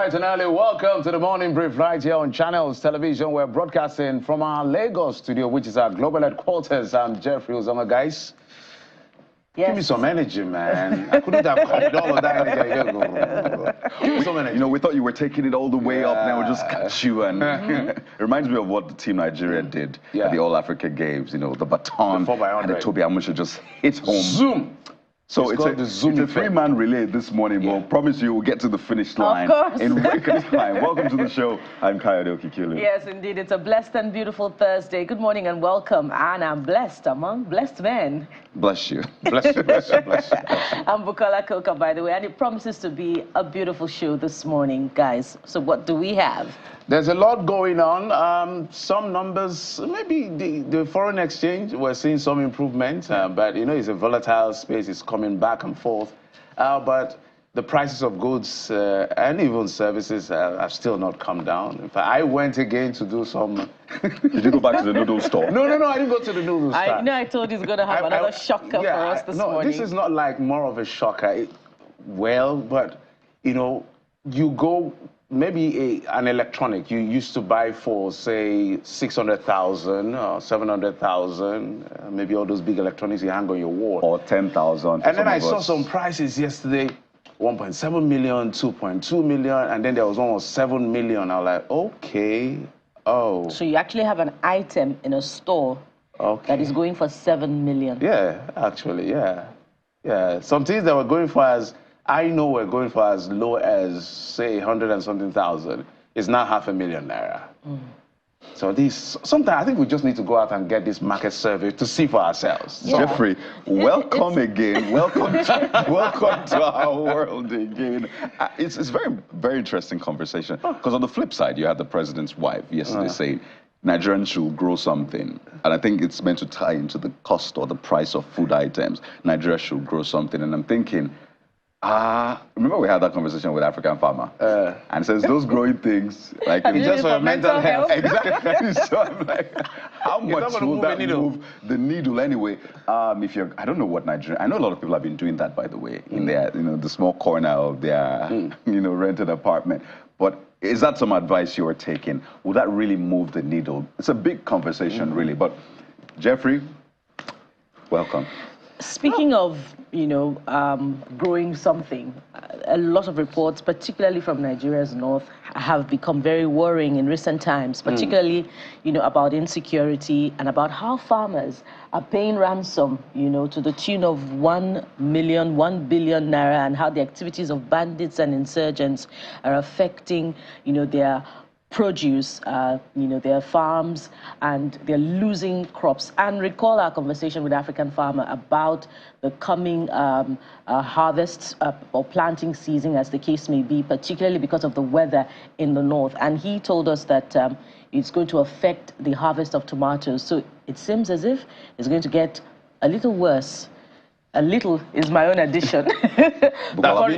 bright and early. Welcome to the Morning Brief right here on Channels Television. We're broadcasting from our Lagos studio, which is our global headquarters. I'm Jeffrey Uzoma, guys. Yes. Give me some energy, man. I couldn't have copied all of that energy. Give me some energy. You know, we thought you were taking it all the way up. Now we'll just catch you. And it reminds me of what the Team Nigeria did at the All-Africa Games. You know, the baton and the Toby Amusha just hit home. Zoom. So it's a three-man relay this morning. We'll promise you we'll get to the finish line in record time. Welcome to the show. I'm Kayode Okikulu. Yes, indeed. It's a blessed and beautiful Thursday. Good morning and welcome. And I'm blessed among blessed men. Bless you. Bless you, bless you, bless you. I'm Bukola Koka, by the way, and it promises to be a beautiful show this morning, guys. So what do we have? There's a lot going on. Some numbers, maybe the foreign exchange, we're seeing some improvement, but you know, it's a volatile space. It's coming back and forth. But the prices of goods and even services have still not come down. In fact, I went again to do some... Did you go back to the noodle store? No, I didn't go to the noodle store. I told you he's going to have another shocker for us this morning. No, this is not like more of a shocker. But, you know, you go... Maybe an electronic you used to buy for, say, 600,000 or 700,000, maybe all those big electronics you hang on your wall. Or 10,000. And then I saw some prices yesterday, 1.7 million, 2.2 million, and then there was almost 7 million. I was like, okay, oh. So you actually have an item in a store that is going for 7 million. Yeah, actually, yeah. Some things that were going for I know we're going for as low as, say, 100 and something thousand. It's now $500,000 naira. So sometimes I think we just need to go out and get this market survey to see for ourselves. Yeah. Jeffrey, welcome again. Welcome to our world again. It's very, very interesting conversation. Because on the flip side, you had the president's wife yesterday saying, Nigerians should grow something. And I think it's meant to tie into the cost or the price of food items. Nigeria should grow something. And I'm thinking, remember we had that conversation with African farmer, and says those growing things, like it's just for mental health. Exactly. So I'm like, how much will that move the needle anyway? If you're, I don't know what Nigeria. I know a lot of people have been doing that, by the way, in their, the small corner of their, rented apartment. But is that some advice you are taking? Will that really move the needle? It's a big conversation, really. But Jeffrey, welcome. Speaking of, growing something, a lot of reports, particularly from Nigeria's north, have become very worrying in recent times, particularly, about insecurity and about how farmers are paying ransom, to the tune of 1 billion naira, and how the activities of bandits and insurgents are affecting, their produce, their farms, and they're losing crops. And recall our conversation with African farmer about the coming harvest or planting season, as the case may be, particularly because of the weather in the north. And he told us that it's going to affect the harvest of tomatoes. So it seems as if it's going to get a little worse. A little is my own addition. Before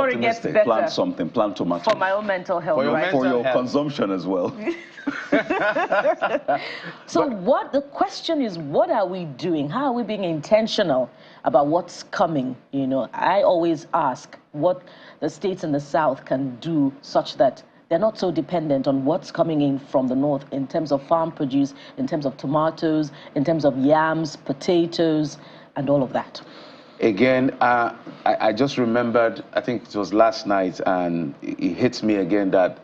it gets better. Plant something, plant tomatoes. For my own mental health. For your consumption as well. So the question is, what are we doing? How are we being intentional about what's coming? I always ask what the states in the south can do such that they're not so dependent on what's coming in from the north in terms of farm produce, in terms of tomatoes, in terms of yams, potatoes, and all of that. Again, I just remembered, I think it was last night, and it hits me again that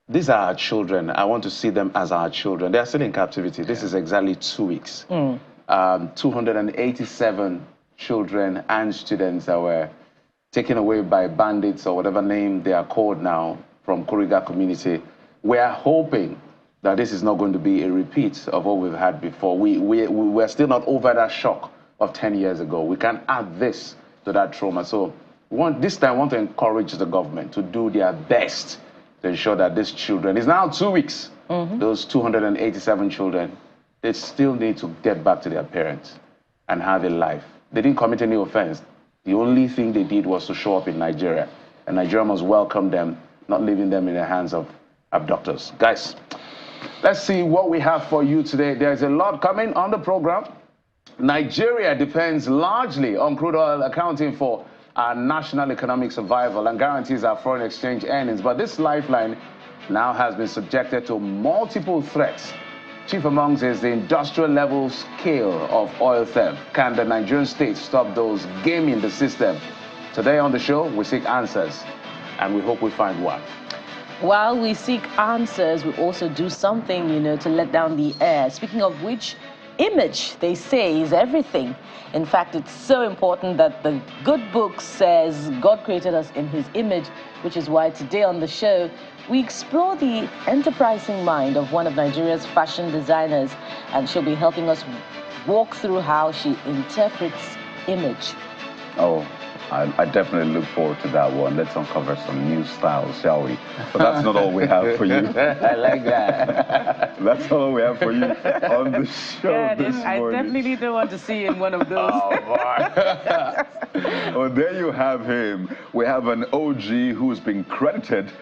these are our children. I want to see them as our children. They are still in captivity. This is exactly 2 weeks. 287 children and students that were taken away by bandits, or whatever name they are called now, from Kuriga community. We are hoping that this is not going to be a repeat of what we've had before. We're still not over that shock of 10 years ago. We can't add this to that trauma. So this time I want to encourage the government to do their best to ensure that these children, it's now 2 weeks, those 287 children, they still need to get back to their parents and have a life. They didn't commit any offense. The only thing they did was to show up in Nigeria. And Nigeria must welcome them, not leaving them in the hands of abductors. Guys, let's see what we have for you today. There's a lot coming on the program. Nigeria depends largely on crude oil, accounting for our national economic survival and guarantees our foreign exchange earnings. But this lifeline now has been subjected to multiple threats. Chief amongst is the industrial level scale of oil theft. Can the Nigerian state stop those gaming the system? Today on the show, we seek answers, and we hope we find one. While we seek answers, we also do something, to let down the air. Speaking of which, image, they say, is everything. In fact, it's so important that the good book says God created us in his image, which is why today on the show, we explore the enterprising mind of one of Nigeria's fashion designers, and she'll be helping us walk through how she interprets image. Oh, I definitely look forward to that one. Let's uncover some new styles, shall we? But that's not all we have for you. I like that. That's not all we have for you on the show this morning. I definitely don't want to see in one of those. Oh, boy. Oh, there you have him. We have an OG who's been credited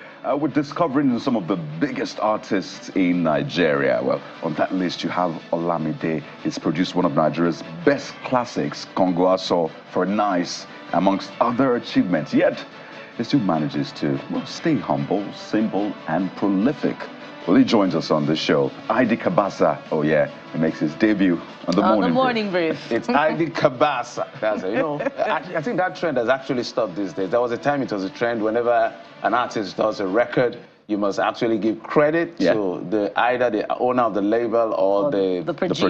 with discovering some of the biggest artists in Nigeria. Well, on that list, you have Olamide. He's produced one of Nigeria's best classics, Congo Aso, for Nice, amongst other achievements. Yet, he still manages to, stay humble, simple, and prolific. Well, he joins us on the show. ID Cabasa. Oh, yeah, he makes his debut on the morning brief. It's ID Cabasa. That's it. I think that trend has actually stopped these days. There was a time it was a trend whenever an artist does a record, you must actually give credit to either the owner of the label or the producer.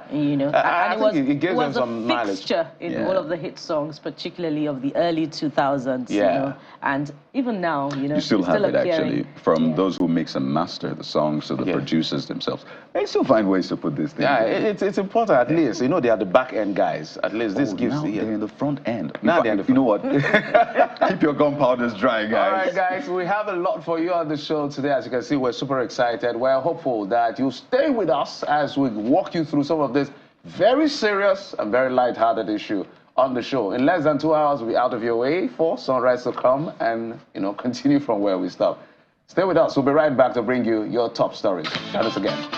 I think it gives them some mileage. It was a fixture in all of the hit songs, particularly of the early 2000s. And even now, you still have it actually from those who mix and master the songs to the producers themselves. They still find ways to put this thing. Yeah, it's important at least. They are the back end guys. At least this gives. Now they're in the front end. Now they're in the front. You know what? Keep your gunpowders dry, guys. All right, guys, we have a lot for you on the show today. As you can see, we're super excited. We're hopeful that you stay with us as we walk you through some of this very serious and very light-hearted issue on the show. In less than 2 hours, we'll be out of your way for Sunrise to come and, continue from where we stop. Stay with us. We'll be right back to bring you your top stories. Join us again.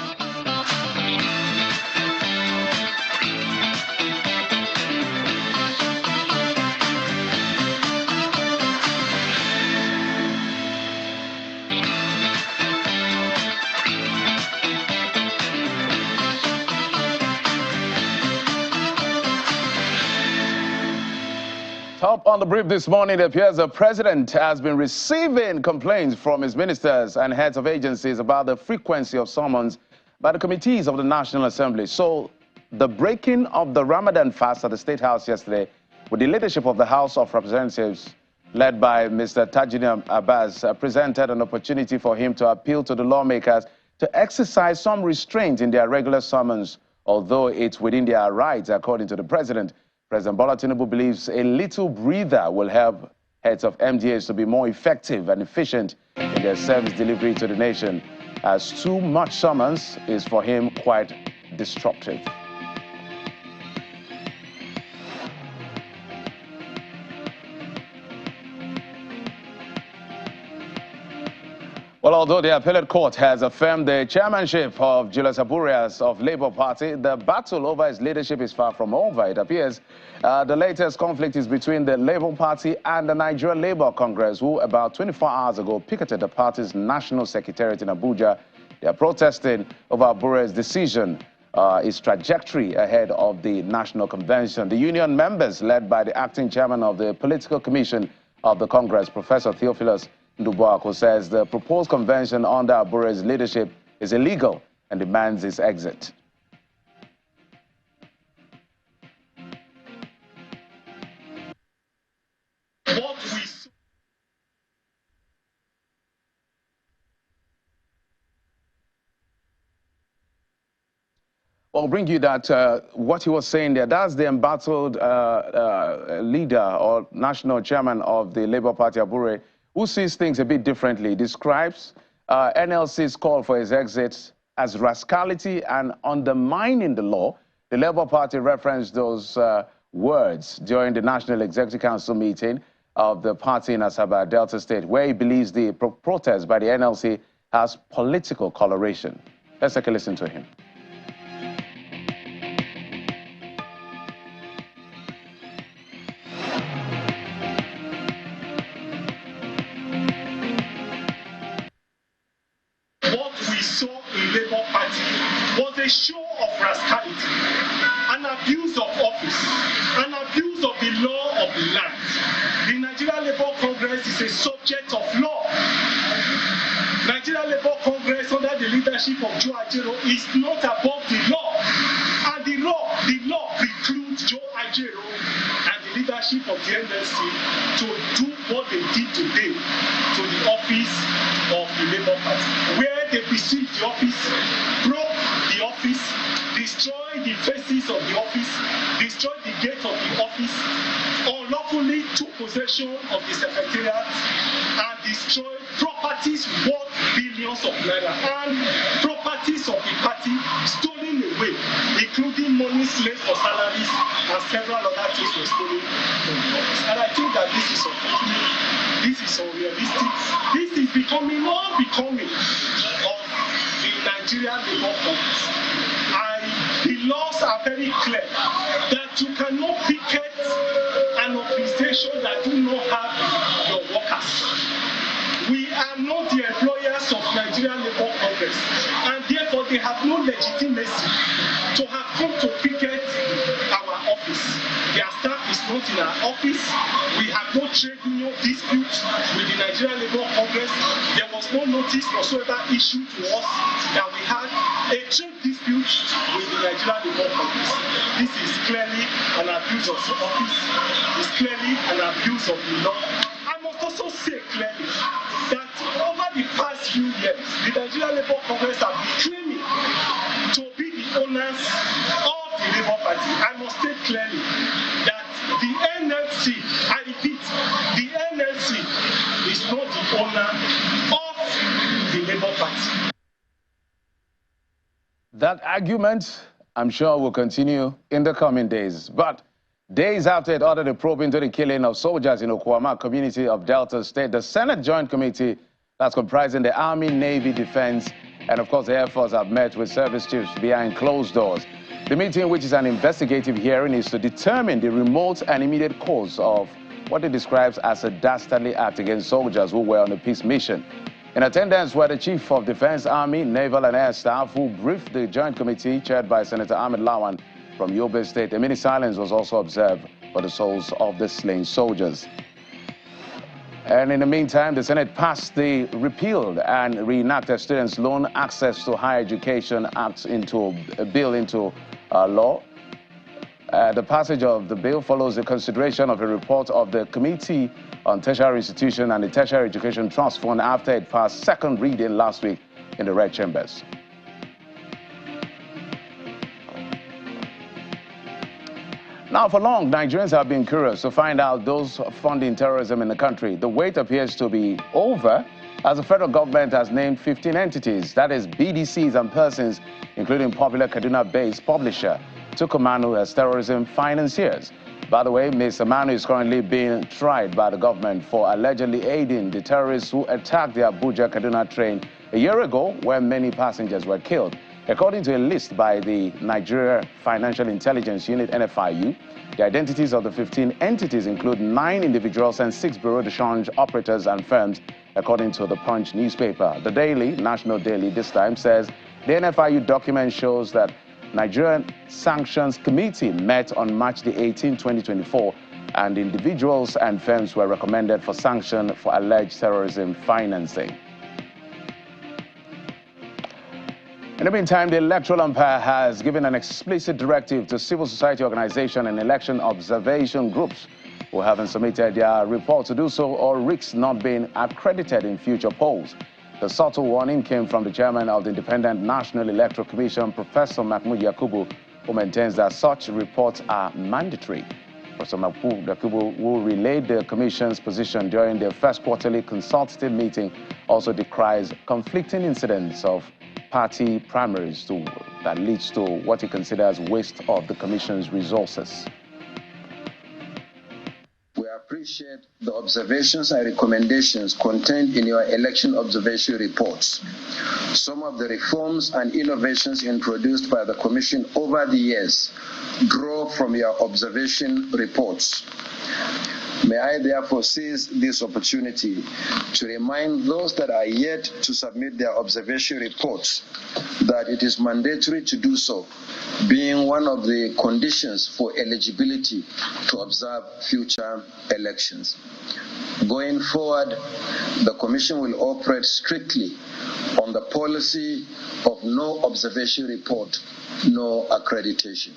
Top on the brief this morning, it appears the president has been receiving complaints from his ministers and heads of agencies about the frequency of summons by the committees of the National Assembly. So the breaking of the Ramadan fast at the State House yesterday, with the leadership of the House of Representatives, led by Mr. Tajuddin Abbas, presented an opportunity for him to appeal to the lawmakers to exercise some restraint in their regular summons, although it's within their rights, according to the president. President Bola Tinubu believes a little breather will help heads of MDAs to be more effective and efficient in their service delivery to the nation, as too much summons is for him quite disruptive. Well, although the appellate court has affirmed the chairmanship of Julius Aburias of Labour Party, the battle over his leadership is far from over. It appears the latest conflict is between the Labour Party and the Nigerian Labour Congress, who about 24 hours ago picketed the party's national secretariat in Abuja. They are protesting over Aburias' decision, its trajectory ahead of the National Convention. The union members, led by the acting chairman of the Political Commission of the Congress, Professor Theophilus Ndubuako, says the proposed convention under Aburias' leadership is illegal and demands his exit. I'll bring you that, what he was saying there, that's the embattled leader or national chairman of the Labour Party, Abure, who sees things a bit differently, describes NLC's call for his exit as rascality and undermining the law. The Labour Party referenced those words during the National Executive Council meeting of the party in Asaba, Delta State, where he believes the protest by the NLC has political coloration. Let's take a listen to him. what we saw in Labour Party was a show of rascality, an abuse of office, an abuse of the law of the land. The Nigerian Labour Congress is a subject of law. Nigerian Labour Congress under the leadership of Joe Ajero is not above the law. And the law precludes Joe Ajero and the leadership of the NLC to do what they did today to the office of the Labour Party, where they besieged the office, broke the office, destroyed the faces of the office, destroyed the gate of the office, unlawfully took possession of the secretariat, and destroyed properties worth billions of naira and properties of the party stolen away, including money slaves for salaries and several other things were stolen from the office. And I think that this is unfortunate, this is unrealistic, this is becoming unbecoming of the Nigerian Labour Congress. The laws are very clear that you cannot picket an organization that do not have your workers. We are not the employers of Nigerian Labour Congress, and therefore they have no legitimacy to have come to picket our office. Their staff is not in our office. We have no trade union dispute with the Nigerian Labour Congress. There was no notice whatsoever issued to us that we had a trade dispute with the Nigerian Labour Congress. This is clearly an abuse of the office. It's clearly an abuse of the law. I must also say clearly that over the past few years, the Nigerian Labour Congress have been claiming to be the owners of the Labour Party. I must state clearly that the NLC, I repeat, the NLC is not the owner of the Labour Party. That argument, I'm sure, will continue in the coming days. But days after it ordered a probe into the killing of soldiers in Okwama community of Delta State, the Senate Joint Committee that's comprising the Army, Navy, Defense, and of course the Air Force have met with service chiefs behind closed doors. The meeting, which is an investigative hearing, is to determine the remote and immediate cause of what it describes as a dastardly act against soldiers who were on a peace mission. In attendance were the Chief of Defense, Army, Naval and Air Staff, who briefed the Joint Committee chaired by Senator Ahmed Lawan from Yobe State. A mini silence was also observed for the souls of the slain soldiers. And in the meantime, the Senate passed the repealed and reenacted Students' Loan Access to Higher Education Act into a bill into law. The passage of the bill follows the consideration of a report of the Committee on Tertiary Institution and the Tertiary Education Trust Fund after it passed second reading last week in the red chambers. Now, for long, Nigerians have been curious to find out those funding terrorism in the country. The wait appears to be over, as the federal government has named 15 entities, that is BDCs and persons, including popular Kaduna-based publisher Tukumanu, as terrorism financiers. By the way, Mr. Manu is currently being tried by the government for allegedly aiding the terrorists who attacked the Abuja-Kaduna train a year ago, where many passengers were killed. According to a list by the Nigeria Financial Intelligence Unit, NFIU, the identities of the 15 entities include 9 individuals and 6 bureau de change operators and firms, according to the Punch newspaper. The Daily, National Daily this time, says the NFIU document shows that Nigerian Sanctions Committee met on March the 18th, 2024, and individuals and firms were recommended for sanction for alleged terrorism financing. In the meantime, the electoral umpire has given an explicit directive to civil society organizations and election observation groups who haven't submitted their report to do so or risk not being accredited in future polls. The subtle warning came from the chairman of the Independent National Electoral Commission, Professor Mahmoud Yakubu, who maintains that such reports are mandatory. Professor Mahmoud Yakubu, who relayed the Commission's position during their first quarterly consultative meeting, also decries conflicting incidents of party primaries that leads to what he considers waste of the Commission's resources. We appreciate the observations and recommendations contained in your election observation reports. Some of the reforms and innovations introduced by the Commission over the years draw from your observation reports. May I therefore seize this opportunity to remind those that are yet to submit their observation reports that it is mandatory to do so, being one of the conditions for eligibility to observe future elections. Going forward, the Commission will operate strictly on the policy of no observation report, no accreditation.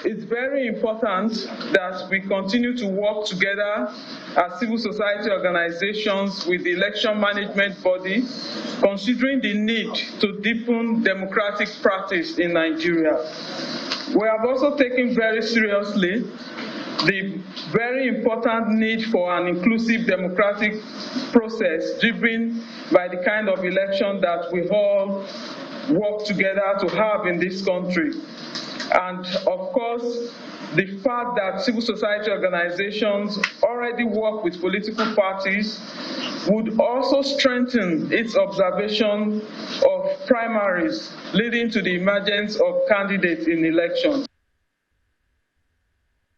It's very important that we continue to work together as civil society organizations with the election management body, considering the need to deepen democratic practice in Nigeria. We have also taken very seriously the very important need for an inclusive democratic process driven by the kind of election that we all work together to have in this country. And of course, the fact that civil society organizations already work with political parties would also strengthen its observation of primaries, leading to the emergence of candidates in elections.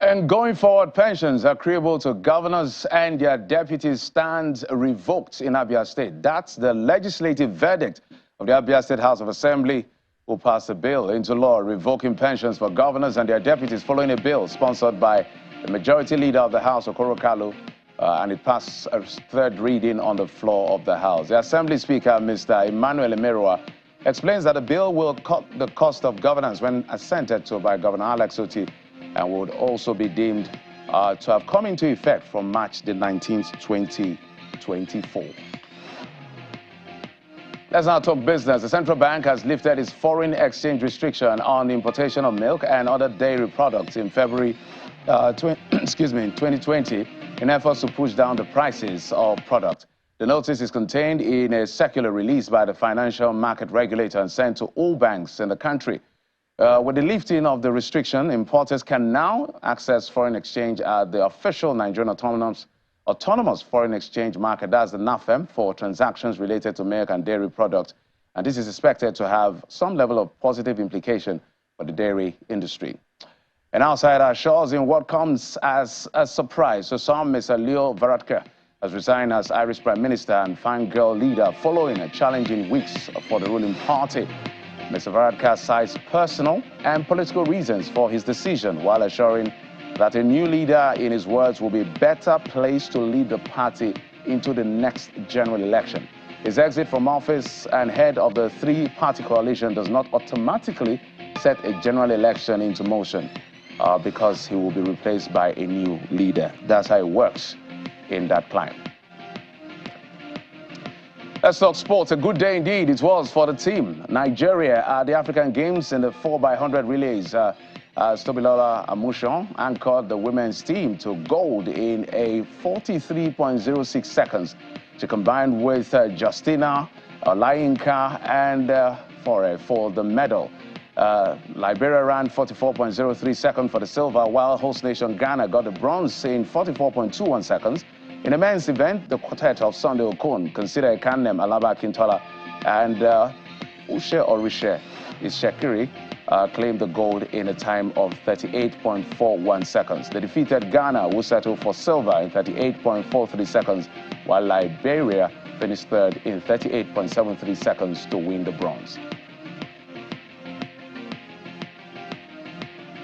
And going forward, pensions accruable to governors and their deputies stands revoked in Abia State. That's the legislative verdict of the Abia State House of Assembly, who passed a bill into law revoking pensions for governors and their deputies following a bill sponsored by the majority leader of the House, Okoro Kalu, and it passed a third reading on the floor of the House. The Assembly Speaker, Mr. Emmanuel Emeruwa, explains that the bill will cut the cost of governance when assented to by Governor Alex Otti, and would also be deemed to have come into effect from March the 19th, 2024. Let's now talk business. The central bank has lifted its foreign exchange restriction on the importation of milk and other dairy products in February 2020 in efforts to push down the prices of products. The notice is contained in a circular released by the financial market regulator and sent to all banks in the country. With the lifting of the restriction, importers can now access foreign exchange at the official Nigerian Autonomous Foreign Exchange Market, that's the NAFEM, for transactions related to milk and dairy products. And this is expected to have some level of positive implication for the dairy industry. And outside our shores, in what comes as a surprise to some, Mr. Leo Varadkar has resigned as Irish Prime Minister and fangirl leader following a challenging weeks for the ruling party. Mr. Varadkar cites personal and political reasons for his decision, while assuring that a new leader, in his words, will be better placed to lead the party into the next general election. His exit from office and head of the three-party coalition does not automatically set a general election into motion because he will be replaced by a new leader. That's how it works in that climate. Let's talk sports. A good day indeed it was for the team. Nigeria at the African Games in the 4x100 relays. Stobilola Amushon anchored the women's team to gold in a 43.06 seconds. She combined with Justina Olayinka and for the medal. Liberia ran 44.03 seconds for the silver, while host nation Ghana got the bronze in 44.21 seconds. In the men's event, the quartet of Sunday Okon, Consider Ekanem, Alaba Kintola, and Ushe Orishe Ishekiri claimed the gold in a time of 38.41 seconds. They defeated Ghana, who settled for silver in 38.43 seconds, while Liberia finished third in 38.73 seconds to win the bronze.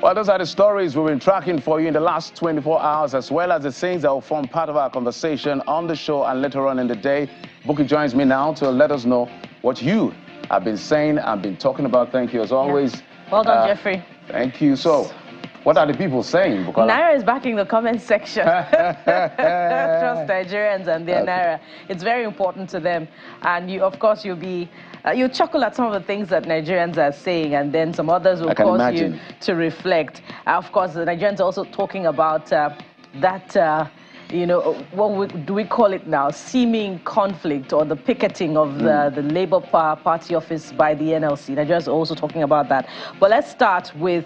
Well, those are the stories we've been tracking for you in the last 24 hours, as well as the things that will form part of our conversation on the show and later on in the day. Buki joins me now to let us know what you have been saying and been talking about. Thank you, as always. Yeah. Well done, Jeffrey. Thank you. So, what are the people saying, Bukola? Naira is back in the comment section. Trust Nigerians and their Naira. It's very important to them. And you, of course, you'll chuckle at some of the things that Nigerians are saying, and then some others will cause you to reflect. Of course, the Nigerians are also talking about what do we call it now? Seeming conflict, or the picketing of the Labour Party office by the NLC. Nigerians are also talking about that. But let's start with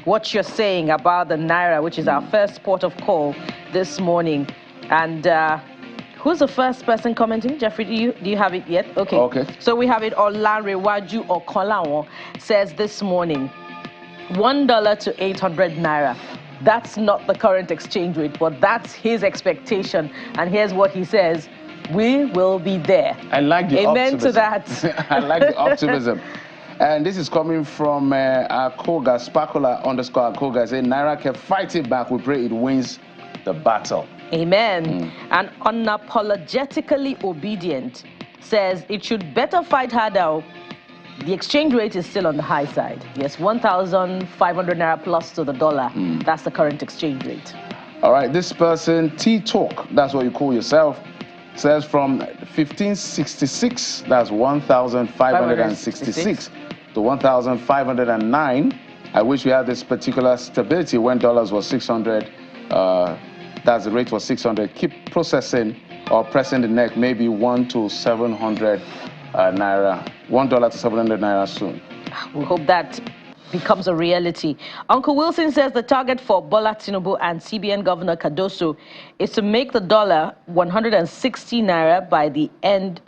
what you're saying about the Naira, which is our first port of call this morning. And who's the first person commenting? Jeffrey, do you have it yet? Okay. Okay. So we have it. Olanrewaju Okolawon says this morning, $1 to 800 Naira. that's not the current exchange rate, but that's his expectation. And here's what he says: we will be there. I like the Amen optimism. to that. I like the optimism. And this is coming from Akoga, Spakula_Akoga, saying, Naira kept fighting back. We pray it wins the battle. Amen. And unapologetically obedient says it should better fight harder. The exchange rate is still on the high side. Yes, 1,500 Naira plus to the dollar. That's the current exchange rate. All right, this person, T-Talk, that's what you call yourself, says from 1566, that's 1,566, to 1,509. I wish we had this particular stability when dollars was 600. That's the rate was 600. Keep processing or pressing the neck, maybe 1 to 700 Naira, $1 to 700 Naira soon. We hope that becomes a reality. Uncle Wilson says the target for Bola Tinubu and CBN Governor Cardoso is to make the dollar 160 Naira by the end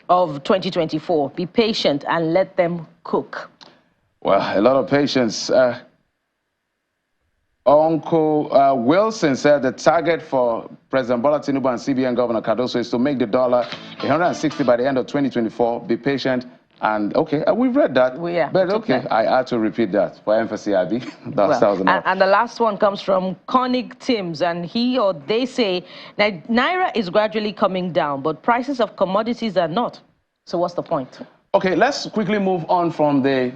of 2024. Be patient and let them cook. Well, a lot of patience. Uncle Wilson said the target for President Bola Tinubu and CBN Governor Cardoso is to make the dollar 160 by the end of 2024. Be patient. And okay, we've read that. Well, yeah, but okay, I had to repeat that for emphasis, Abby. And the last one comes from Koenig Timms, and he or they say that Naira is gradually coming down, but prices of commodities are not. So what's the point? Okay, let's quickly move on from the,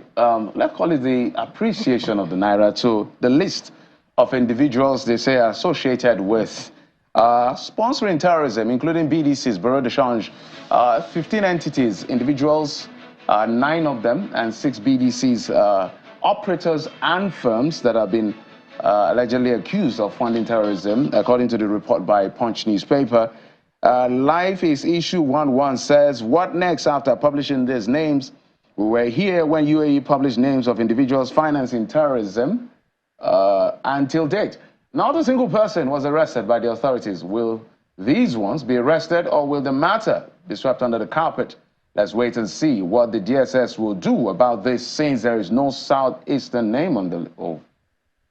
let's call it the appreciation of the Naira to the list of individuals they say are associated with sponsoring terrorism, including BDCs, Bureau de Change, 15 entities, individuals, 9 of them, and 6 BDCs, operators and firms that have been allegedly accused of funding terrorism, according to the report by Punch newspaper. Life is Issue 11 says, what next after publishing these names? We were here when UAE published names of individuals financing terrorism until date. Not a single person was arrested by the authorities. Will these ones be arrested, or will the matter be swept under the carpet? Let's wait and see what the DSS will do about this, since there is no southeastern name on the... Oh,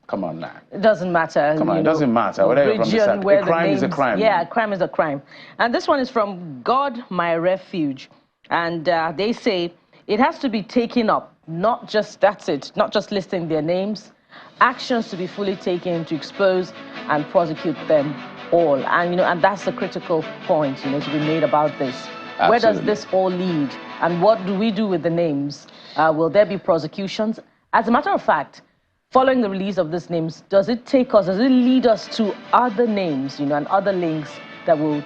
come on now. It doesn't matter. Come on, it doesn't matter. Whatever from the side. A crime is a crime. Yeah, a crime is a crime. And this one is from God My Refuge. And they say it has to be taken up, not just, that's it, not just listing their names, actions to be fully taken to expose and prosecute them all. And, and that's the critical point, to be made about this. Absolutely. Where does this all lead? And what do we do with the names? Will there be prosecutions? As a matter of fact, following the release of these names, does it lead us to other names, and other links that will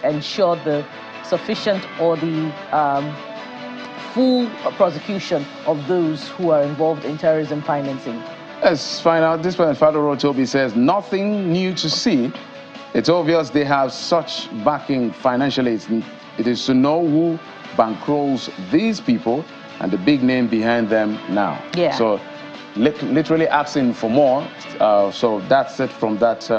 ensure the sufficient or the full prosecution of those who are involved in terrorism financing? Let's find out. This one, Father Rotobi says, nothing new to see. It's obvious they have such backing financially. It is to know who bankrolls these people and the big name behind them now. Yeah. So literally asking for more. So that's it from that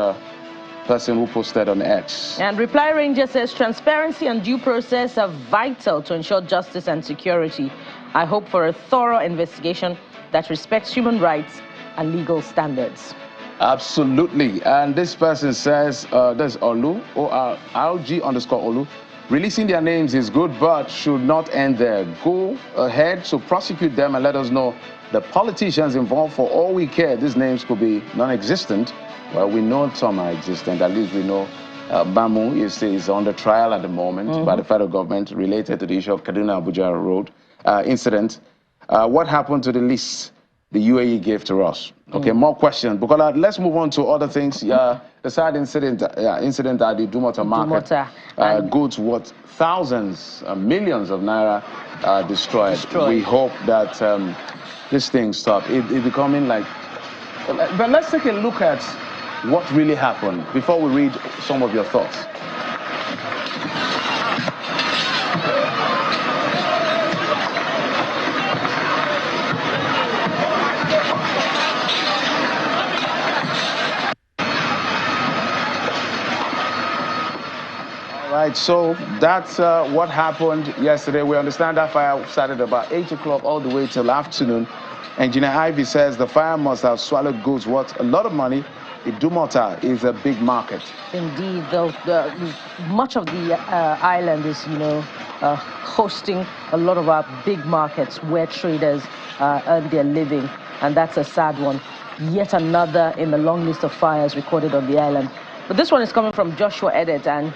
person who posted on X. And Reply Ranger says, transparency and due process are vital to ensure justice and security. I hope for a thorough investigation that respects human rights and legal standards. Absolutely. And this person says, there's Olu, ORG_Olu. Releasing their names is good, but should not end there. Go ahead to prosecute them and let us know the politicians involved. For all we care, these names could be non-existent. Well, we know some are existent. At least we know Bamu is under trial at the moment by the federal government related to the issue of Kaduna-Abuja Road incident. What happened to the list the UAE gave to us? Okay, more questions. Because let's move on to other things. The sad incident at the Dumota market. Goods worth thousands, millions of naira destroyed. We hope that this thing stops. It's becoming like... But let's take a look at what really happened before we read some of your thoughts. right, so that's what happened yesterday. We understand that fire started about 8 o'clock all the way till afternoon. Engineer Ivy says the fire must have swallowed goods worth a lot of money. Idumota is a big market. Indeed, much of the island is, hosting a lot of our big markets where traders earn their living, and that's a sad one. Yet another in the long list of fires recorded on the island. But this one is coming from Joshua Edet, and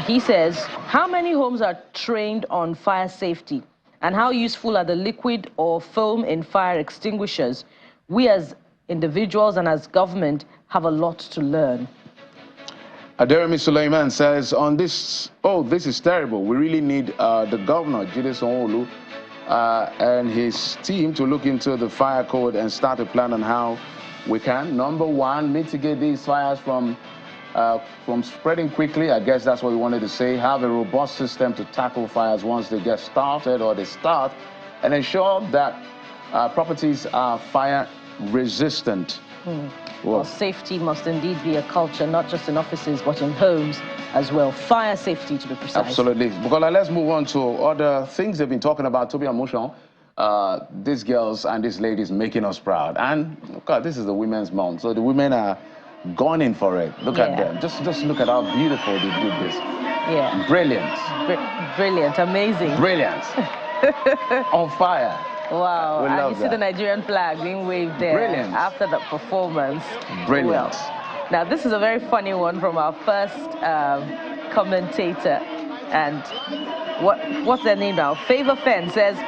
he says, how many homes are trained on fire safety? And how useful are the liquid or foam in fire extinguishers? We as individuals and as government have a lot to learn. Aderemi Suleiman says, on this, this is terrible. We really need the governor, Jide Sanwo-Olu, and his team to look into the fire code and start a plan on how we can, number one, mitigate these fires from spreading quickly. I guess that's what we wanted to say. Have a robust system to tackle fires once they get started or they start, and ensure that properties are fire resistant. Well, safety must indeed be a culture, not just in offices, but in homes as well. Fire safety, to be precise. Absolutely. Because let's move on to other things they've been talking about. Toby Amushon, these girls and these ladies making us proud. And, God, this is the Women's Month, so the women are gone in for it. Look at them. Just look at how beautiful they did this. Yeah. Brilliant. Brilliant. Amazing. Brilliant. On fire. Wow. And you see that. the Nigerian flag being waved there. Brilliant. After the performance. Brilliant. Well, now, this is a very funny one from our first commentator. And what's their name now? Favor Fen says,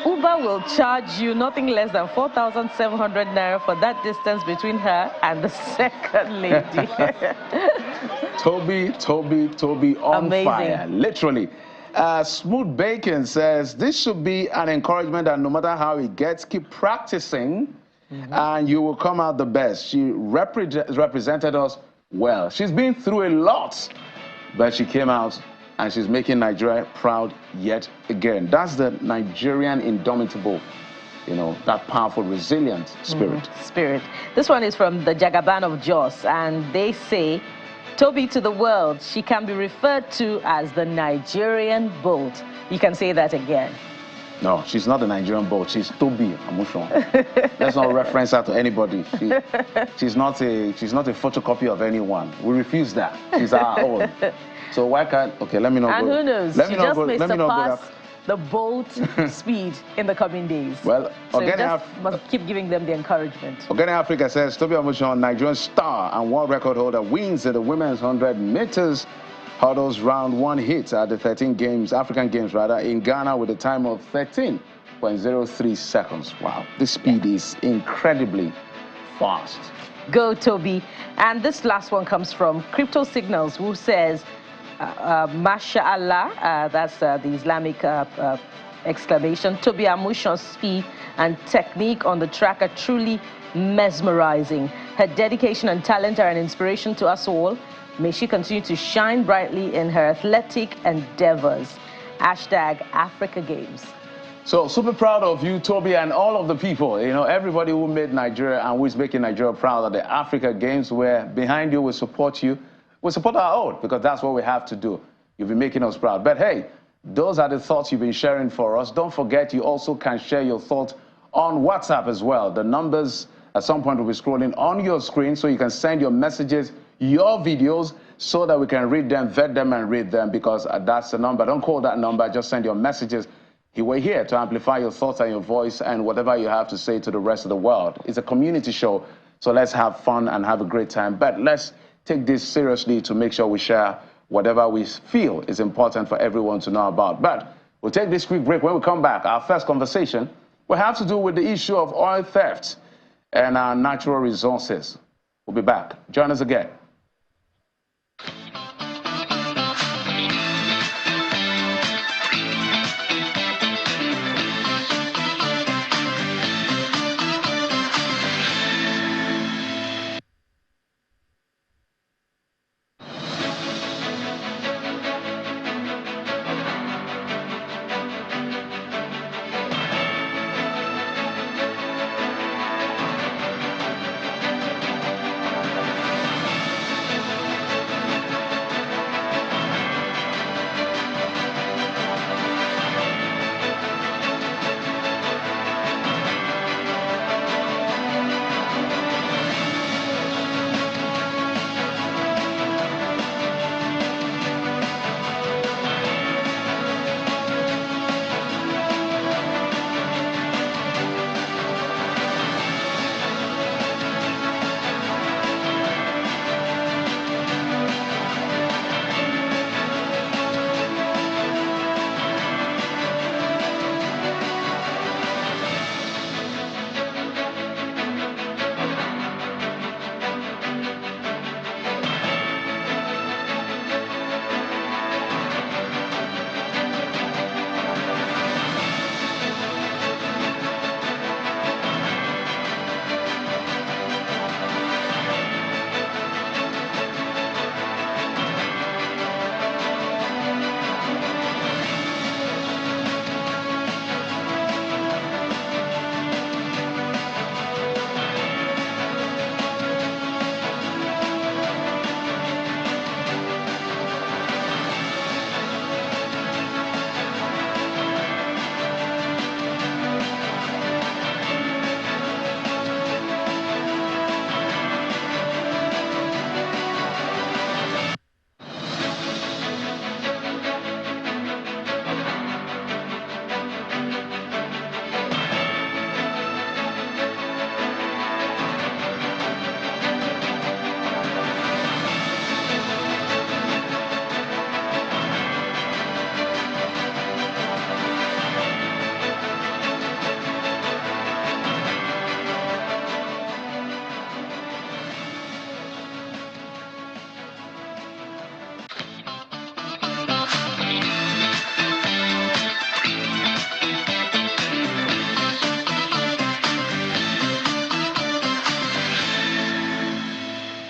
Uber will charge you nothing less than 4,700 naira for that distance between her and the second lady. Toby on Amazing. fire, literally. Smooth Bacon says, this should be an encouragement that no matter how it gets, keep practicing and you will come out the best. She represented us well. She's been through a lot, but she came out and she's making Nigeria proud yet again. That's the Nigerian indomitable, that powerful, resilient spirit. This one is from the Jagaban of Jos, and they say, Toby to the world, she can be referred to as the Nigerian Bolt. You can say that again. No, she's not the Nigerian Bolt. She's Toby Amushon. Let's not reference her to anybody. She's not a photocopy of anyone. We refuse that. She's our own. So why can't? Okay, let me know. And who knows? She just may surpass the Bolt speed in the coming days. Well, so you just must keep giving them the encouragement. Organic Africa says Toby Amushon, Nigerian star and world record holder, wins at the women's 100 meters hurdles round one hit at the African Games in Ghana with a time of 13.03 seconds. Wow, this speed is incredibly fast. Go, Toby. And this last one comes from Crypto Signals, who says, Mashallah, that's the Islamic exclamation. Toby Amushon's speed and technique on the track are truly mesmerizing. Her dedication and talent are an inspiration to us all. May she continue to shine brightly in her athletic endeavors. #Africa Games. So super proud of you, Toby, and all of the people, everybody who made Nigeria and who is making Nigeria proud at the Africa Games. We're behind you, we support you. We support our own, because that's what we have to do. You've been making us proud. But hey, those are the thoughts you've been sharing for us. Don't forget, you also can share your thoughts on WhatsApp as well. The numbers at some point will be scrolling on your screen, so you can send your messages, your videos, so that we can read them, vet them, and read them, because that's the number. Don't call that number, just send your messages. We're here to amplify your thoughts and your voice and whatever you have to say to the rest of the world. It's a community show, so let's have fun and have a great time. But let's take this seriously to make sure we share whatever we feel is important for everyone to know about. But we'll take this quick break. When we come back, our first conversation will have to do with the issue of oil theft and our natural resources. We'll be back. Join us again.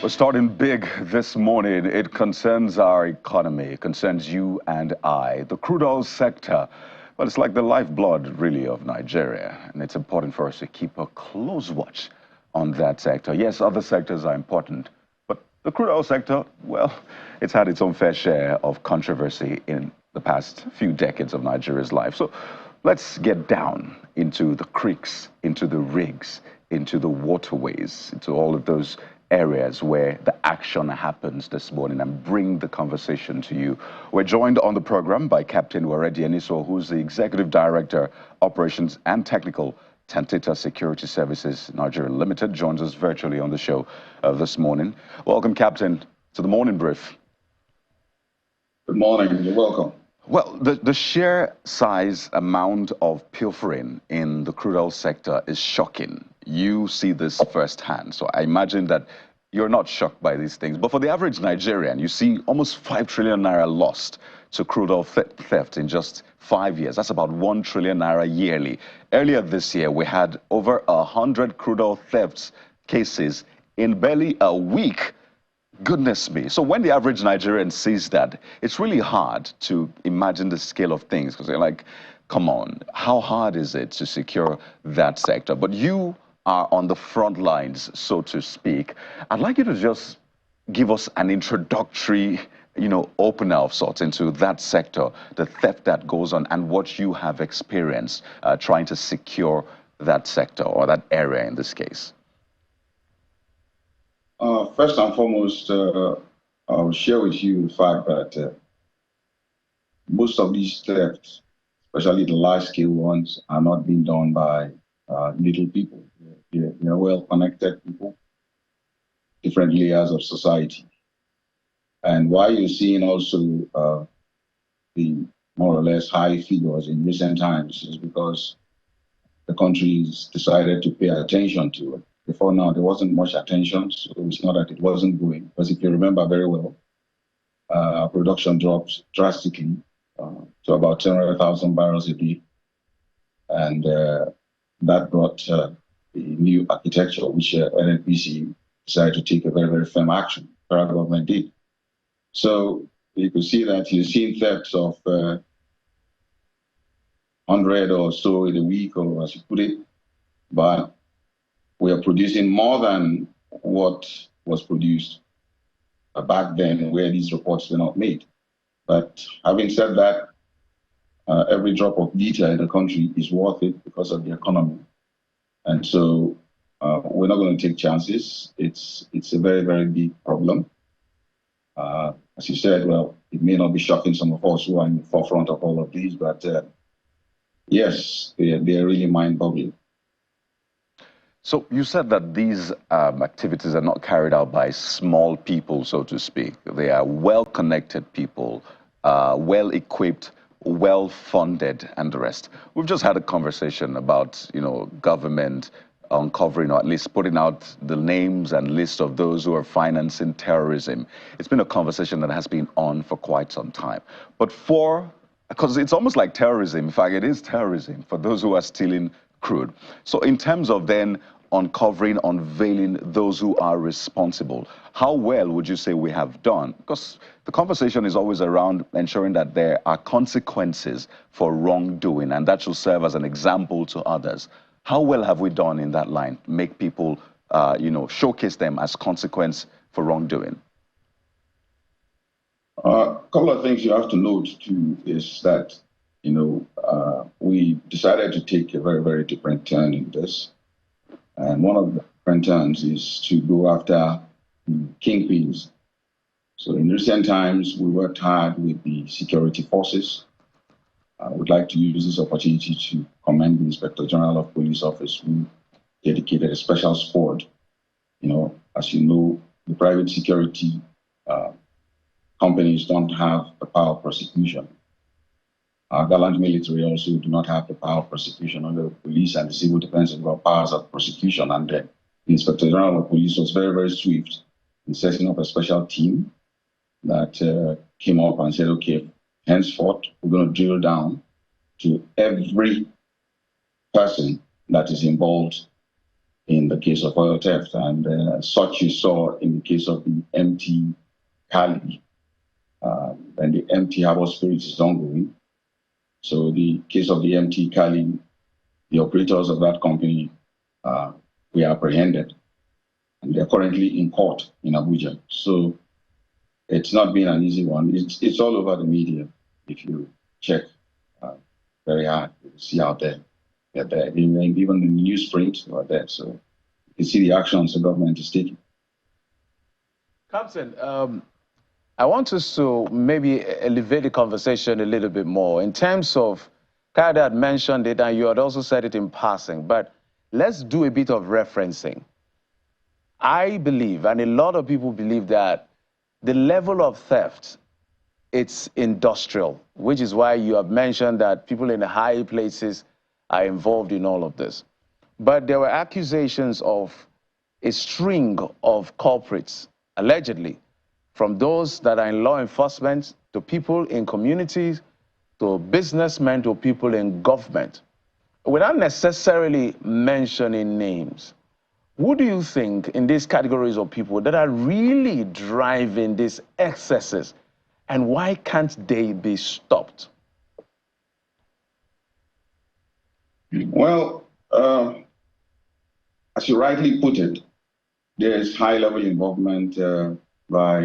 We're starting big this morning. It concerns our economy. It concerns you and I. The crude oil sector, well, it's like the lifeblood, really, of Nigeria. And it's important for us to keep a close watch on that sector. Yes, other sectors are important, but the crude oil sector, well, it's had its own fair share of controversy in the past few decades of Nigeria's life. So let's get down into the creeks, into the rigs, into the waterways, into all of those areas where the action happens this morning and bring the conversation to you. We're joined on the program by Captain Waredi Eniso, who's the Executive Director, Operations and Technical, Tantita Security Services Nigeria Limited, joins us virtually on the show this morning. Welcome, Captain, to the morning brief. Good morning. You're welcome. Well, the sheer size amount of pilfering in the crude oil sector is shocking. You see this firsthand, so I imagine that you're not shocked by these things. But for the average Nigerian, you see almost 5 trillion naira lost to crude oil theft in just 5 years. That's about 1 trillion naira yearly. Earlier this year, we had over 100 crude oil thefts cases in barely a week. Goodness me. So when the average Nigerian sees that, it's really hard to imagine the scale of things, because they're like, come on, how hard is it to secure that sector? But you are on the front lines, so to speak. I'd like you to just give us an introductory, opener of sorts into that sector, the theft that goes on, and what you have experienced trying to secure that sector, or that area in this case. First and foremost, I'll share with you the fact that most of these thefts, especially the large-scale ones, are not being done by little people. They're well-connected people, different layers of society. And why you're seeing also the more or less high figures in recent times is because the country's decided to pay attention to it. Before now, there wasn't much attention, so it's not that it wasn't going. Because if you remember very well, production dropped drastically to about 200,000 barrels a day. And that brought the new architecture, which NNPC decided to take a very, very firm action. The federal government did. So you could see that you're seeing thefts of 100 or so in a week, or as you put it, but we are producing more than what was produced back then, where these reports were not made. But having said that, every drop of detail in the country is worth it because of the economy. And so we're not going to take chances. It's a very, very big problem. As you said, well, it may not be shocking some of us who are in the forefront of all of these, but yes, they're really mind-boggling. So you said that these activities are not carried out by small people, so to speak. They are well-connected people, well-equipped, well-funded, and the rest. We've just had a conversation about, government uncovering, or at least putting out the names and list of those who are financing terrorism. It's been a conversation that has been on for quite some time. But because it's almost like terrorism, in fact, it is terrorism for those who are stealing crude. So in terms of then uncovering, unveiling those who are responsible, how well would you say we have done? Because the conversation is always around ensuring that there are consequences for wrongdoing, and that should serve as an example to others. How well have we done in that line, make people, showcase them as consequence for wrongdoing? A couple of things you have to note, too, is that, we decided to take a very, very different turn in this. And one of the different turns is to go after kingpins. So in recent times, we worked hard with the security forces. I would like to use this opportunity to commend the Inspector General of Police Office, who dedicated a special squad. As you know, the private security companies don't have the power of prosecution. Our gallant military also do not have the power of prosecution. Under the police and the civil defense have got powers of prosecution. And the Inspector General of Police was very, very swift in setting up a special team that came up and said, okay, henceforth, we're going to drill down to every person that is involved in the case of oil theft, and such you saw in the case of the MT Cali. And the MT Harbor Spirit is ongoing. So the case of the MT Cali, the operators of that company were apprehended, and they're currently in court in Abuja. So it's not been an easy one. It's all over the media. If you check very hard, you see out there. They're there. Even in the newsprint, are there. So you can see the actions the government is taking. Captain, I want us to maybe elevate the conversation a little bit more in terms of, Kayode had mentioned it and you had also said it in passing, but let's do a bit of referencing. I believe, and a lot of people believe, that the level of theft, it's industrial, which is why you have mentioned that people in the high places are involved in all of this. But there were accusations of a string of culprits, allegedly, from those that are in law enforcement to people in communities, to businessmen, to people in government. Without necessarily mentioning names, who do you think in these categories of people that are really driving these excesses, and why can't they be stopped? Well, as you rightly put it, there is high-level involvement by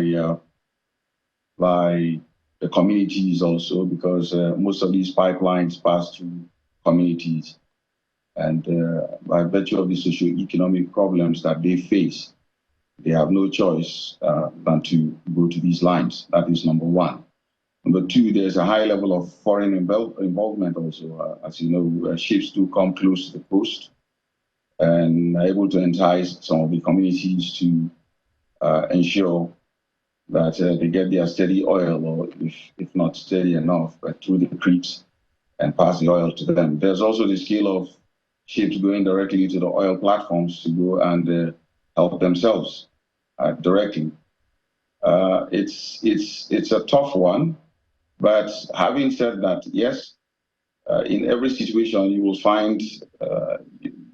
the communities also, because most of these pipelines pass through communities. And by virtue of the socio-economic problems that they face, they have no choice than to go to these lines. That is number one. Number two, there's a high level of foreign involvement also. As you know, ships do come close to the coast and are able to entice some of the communities to ensure that they get their steady oil, or if not steady enough, but through the creeks and pass the oil to them. There's also the scale of ships going directly to the oil platforms to go and help themselves directly. It's a tough one, but having said that, yes, in every situation you will find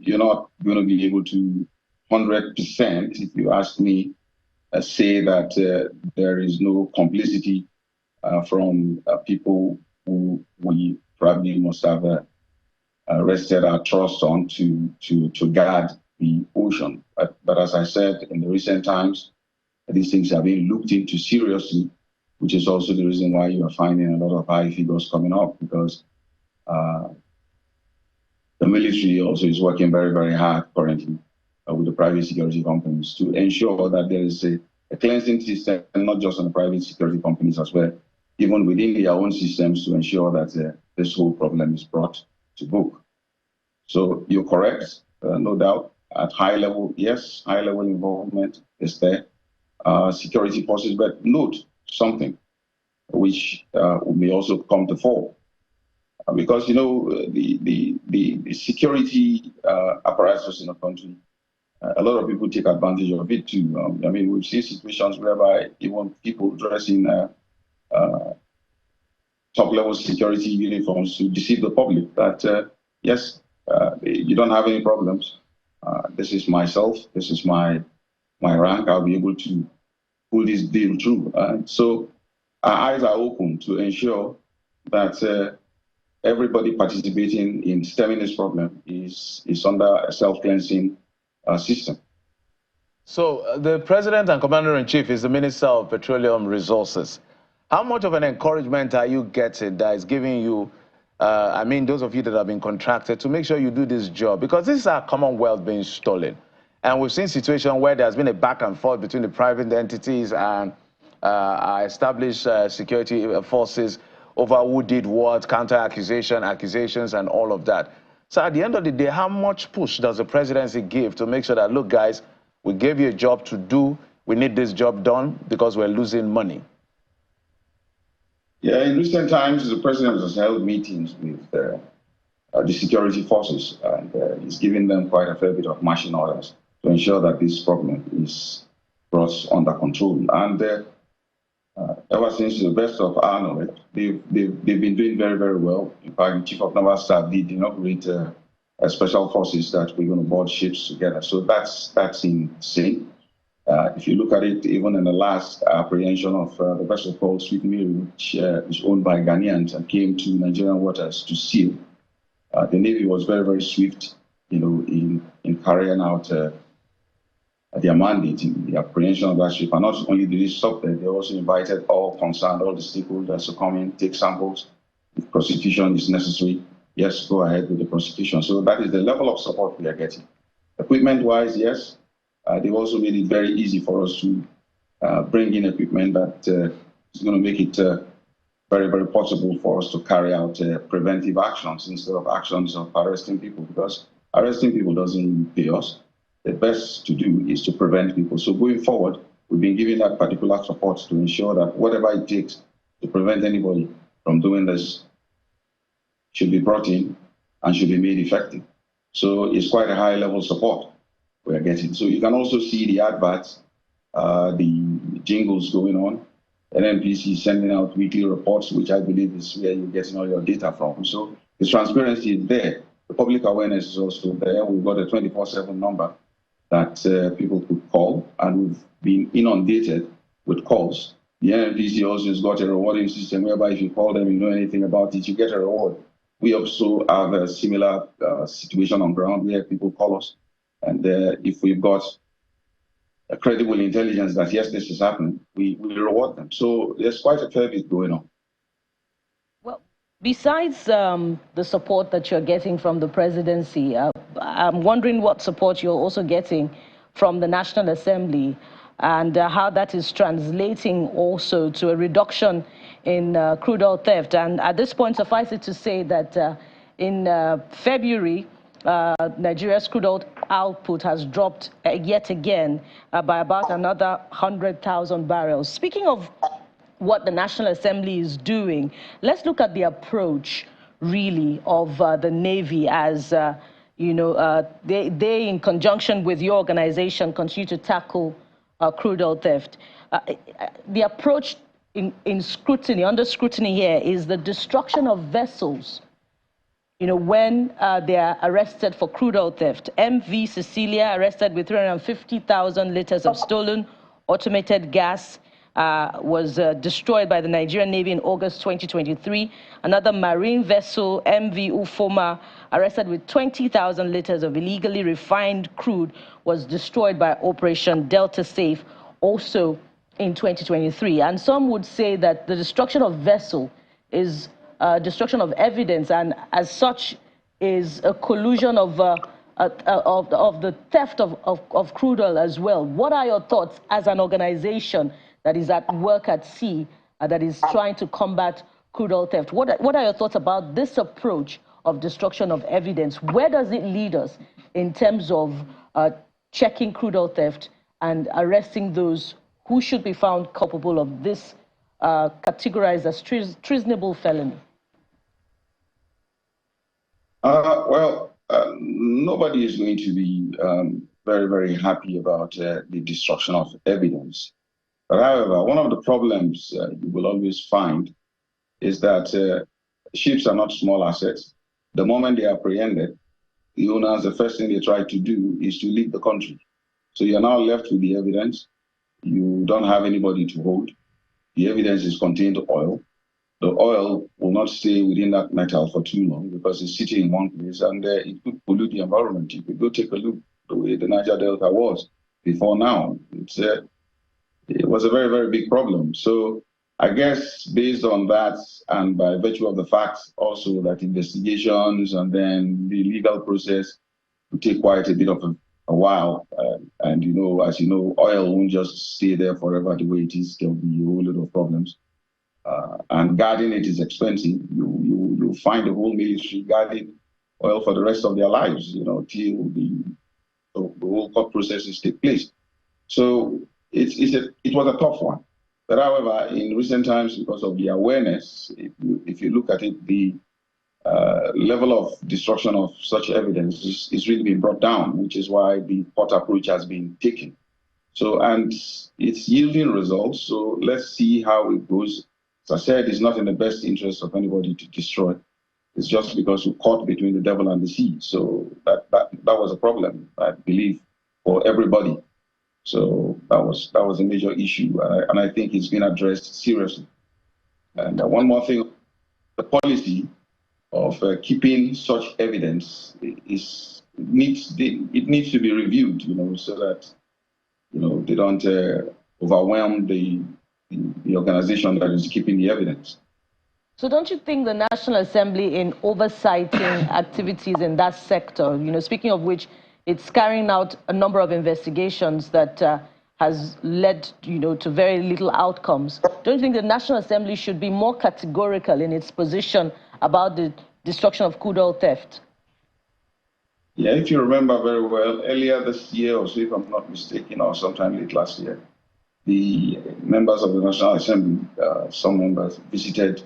you're not going to be able to 100%, if you ask me, say that there is no complicity from people who we probably must have rested our trust on to guard the ocean. But as I said, in the recent times, these things are being looked into seriously, which is also the reason why you are finding a lot of high figures coming up, because the military also is working very, very hard currently with the private security companies to ensure that there is a cleansing system, not just on the private security companies as well, even within their own systems, to ensure that this whole problem is brought to book. So you're correct, no doubt. At high level, yes, high level involvement is there. Security forces, but note something which may also come to fore. Because, you know, the security apparatus in the country, a lot of people take advantage of it too. I mean, we've seen situations whereby even people dressing top-level security uniforms to deceive the public that, yes, you don't have any problems. This is myself. This is my rank. I'll be able to pull this deal through. So our eyes are open to ensure that everybody participating in stemming this problem is under a self-cleansing system. So the President and Commander-in-Chief is the Minister of Petroleum Resources. How much of an encouragement are you getting that is giving you, I mean, those of you that have been contracted, to make sure you do this job? Because this is our Commonwealth being stolen. And we've seen situations where there's been a back and forth between the private entities and our established security forces over who did what, accusations, and all of that. So at the end of the day, how much push does the presidency give to make sure that, look, guys, we gave you a job to do, we need this job done because we're losing money? Yeah, in recent times, the president has held meetings with the security forces, and he's giving them quite a fair bit of marching orders to ensure that this problem is brought under control. And ever since, to the best of our knowledge, they've been doing very, very well. In fact, the Chief of Naval Staff did inaugurate special forces that we're going to board ships together. So that's insane. If you look at it, even in the last apprehension of the vessel called Sweet Mary, which is owned by Ghanaians and came to Nigerian waters to seal, the Navy was very, very swift, in carrying out their mandate in the apprehension of that ship. And not only did they stop there, they also invited all concerned, all the stakeholders to come in, take samples. If prosecution is necessary, yes, go ahead with the prosecution. So that is the level of support we are getting. Equipment-wise, yes, they've also made it very easy for us to bring in equipment that is going to make it very, very possible for us to carry out preventive actions instead of actions of arresting people, because arresting people doesn't pay us. The best to do is to prevent people. So going forward, we've been giving that particular support to ensure that whatever it takes to prevent anybody from doing this should be brought in and should be made effective. So it's quite a high level support we are getting. So you can also see the adverts, the jingles going on. NNPC is sending out weekly reports, which I believe is where you're getting all your data from. So the transparency is there. The public awareness is also there. We've got a 24/7 number that people could call, and we've been inundated with calls. The NNPC also has got a rewarding system whereby if you call them, you know anything about it, you get a reward. We also have a similar situation on ground where people call us, and if we've got a credible intelligence that yes, this is happening, we reward them. So there's quite a fair bit going on. Well, besides the support that you're getting from the presidency, I'm wondering what support you're also getting from the National Assembly, and how that is translating also to a reduction in crude oil theft. And at this point, suffice it to say that in February, Nigeria's crude oil output has dropped yet again by about another 100,000 barrels. Speaking of what the National Assembly is doing, let's look at the approach, really, of the Navy as, they, in conjunction with your organization, continue to tackle crude oil theft. The approach in scrutiny, under scrutiny here, is the destruction of vessels, when they are arrested for crude oil theft. MV Cecilia arrested with 350,000 liters of stolen automated gas, was destroyed by the Nigerian Navy in August 2023. Another marine vessel, MV Ufoma, arrested with 20,000 liters of illegally refined crude, was destroyed by Operation Delta Safe, also in 2023. And some would say that the destruction of vessel is destruction of evidence, and as such is a collusion of the theft of crude oil as well. What are your thoughts as an organization that is at work at sea, that is trying to combat crude oil theft? What are your thoughts about this approach of destruction of evidence? Where does it lead us in terms of checking crude oil theft and arresting those who should be found culpable of this categorized as treasonable felony? Nobody is going to be very, very happy about the destruction of evidence. But however, one of the problems you will always find is that ships are not small assets. The moment they are apprehended, the owners, the first thing they try to do is to leave the country. So you're now left with the evidence. You don't have anybody to hold. The evidence is contained oil. The oil will not stay within that metal for too long because it's sitting in one place, and it could pollute the environment. You could go take a look the way the Niger Delta was before now. It was a very, very big problem. So I guess based on that, and by virtue of the fact also that investigations and then the legal process will take quite a bit of a while. And as you know, oil won't just stay there forever the way it is. There'll be a whole lot of problems. And guarding it is expensive. You'll find the whole military guarding oil for the rest of their lives, till the whole court processes take place. So it was a tough one. But however, in recent times, because of the awareness, if you look at it, the level of destruction of such evidence is really being brought down, which is why the court approach has been taken. So, and it's yielding results. So let's see how it goes. As I said, it's not in the best interest of anybody to destroy It's just because we caught between the devil and the sea. So that was a problem, I believe, for everybody. So that was a major issue, and I think it's been addressed seriously. And one more thing, the policy of keeping such evidence needs to be reviewed, so that they don't overwhelm the organization that is keeping the evidence. So don't you think the National Assembly, in oversighting activities in that sector, speaking of which, it's carrying out a number of investigations that has led, to very little outcomes. Don't you think the National Assembly should be more categorical in its position about the destruction of crude oil theft? Yeah, if you remember very well, earlier this year, or so if I'm not mistaken, or sometime late last year, the members of the National Assembly, some members visited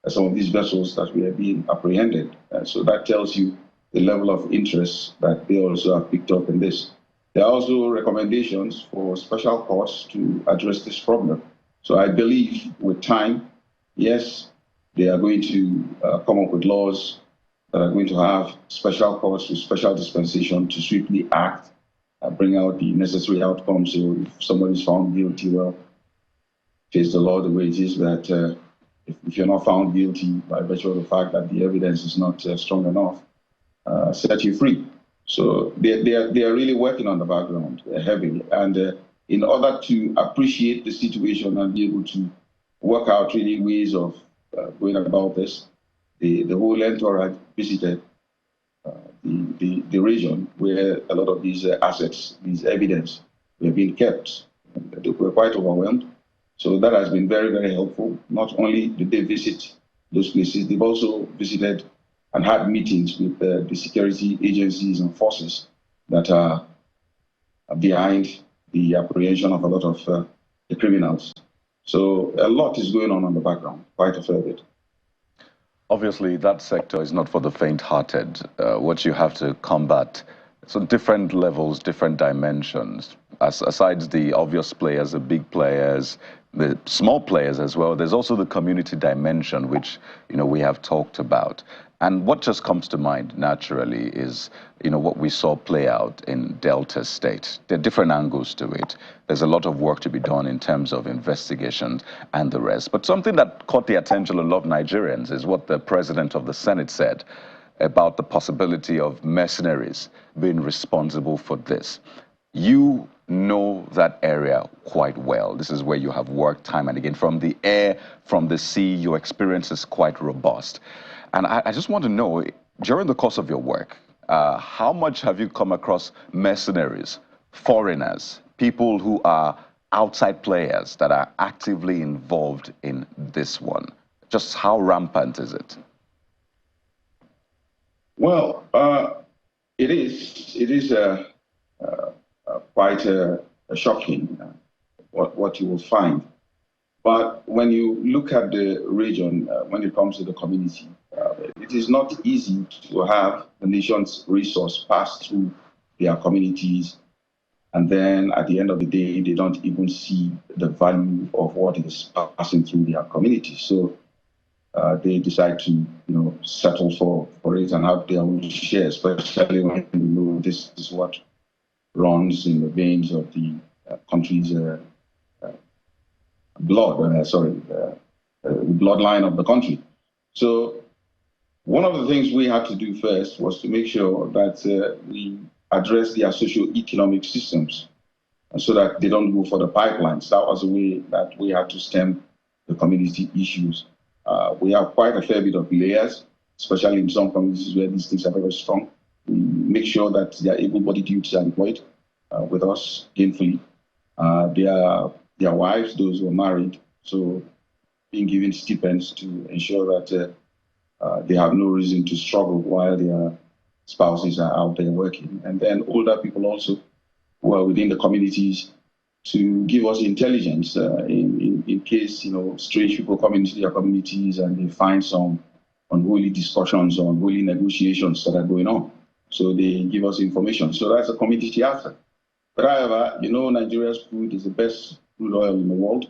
some of these vessels that were being apprehended. So that tells you the level of interest that they also have picked up in this. There are also recommendations for special courts to address this problem. So I believe with time, yes, they are going to come up with laws that are going to have special courts with special dispensation to swiftly act and bring out the necessary outcomes. So if somebody is found guilty, well, face the law the way it is, that if you're not found guilty by virtue of the fact that the evidence is not strong enough, set you free. So they are really working on the background heavily. And in order to appreciate the situation and be able to work out really ways of going about this, the whole entourage visited the region where a lot of these assets, these evidence, were being kept. And they were quite overwhelmed. So that has been very, very helpful. Not only did they visit those places, they've also visited and had meetings with the security agencies and forces that are behind the apprehension of a lot of the criminals. So a lot is going on the background, quite a fair bit. Obviously, that sector is not for the faint-hearted. What you have to combat, so different levels, different dimensions. Aside the obvious players, the big players, the small players as well, there's also the community dimension, which we have talked about. And what just comes to mind naturally is what we saw play out in Delta State. There are different angles to it. There's a lot of work to be done in terms of investigations and the rest. But something that caught the attention of a lot of Nigerians is what the president of the Senate said about the possibility of mercenaries being responsible for this. You know that area quite well. This is where you have worked time and again. From the air, from the sea, your experience is quite robust. And I just want to know, during the course of your work, how much have you come across mercenaries, foreigners, people who are outside players that are actively involved in this one? Just how rampant is it? Well, it is quite shocking what you will find. But when you look at the region, when it comes to the community, it is not easy to have the nation's resource pass through their communities, and then at the end of the day, they don't even see the value of what is passing through their community. So they decide to, settle for it and have their own share, especially when this is what runs in the veins of the country's bloodline of the country. So one of the things we had to do first was to make sure that we address their socio-economic systems so that they don't go for the pipelines. That was the way that we had to stem the community issues. We have quite a fair bit of layers, especially in some communities where these things are very strong. We make sure that their able-bodied youths are employed with us gainfully. Their wives, those who are married, so being given stipends to ensure that they have no reason to struggle while their spouses are out there working. And then older people also who are within the communities to give us intelligence in case, strange people come into their communities and they find some unholy discussions or unholy negotiations that are going on. So they give us information. So that's a community aspect. But however, Nigeria's crude is the best crude oil in the world.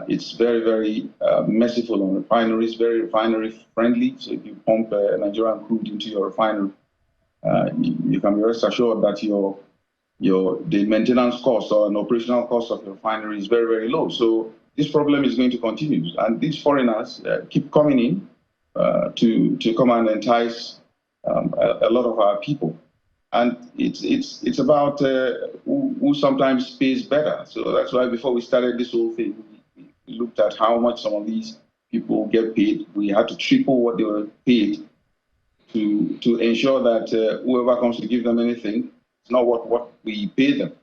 It's very, very merciful on refineries, very refinery friendly. So if you pump Nigerian crude into your refinery, you can be rest assured that the maintenance cost or an operational cost of your refinery is very, very low. So this problem is going to continue, and these foreigners keep coming in to come and entice a lot of our people. And it's about who sometimes pays better. So that's why before we started this whole thing, we looked at how much some of these people get paid. We had to triple what they were paid to ensure that whoever comes to give them anything, it's not what we pay them.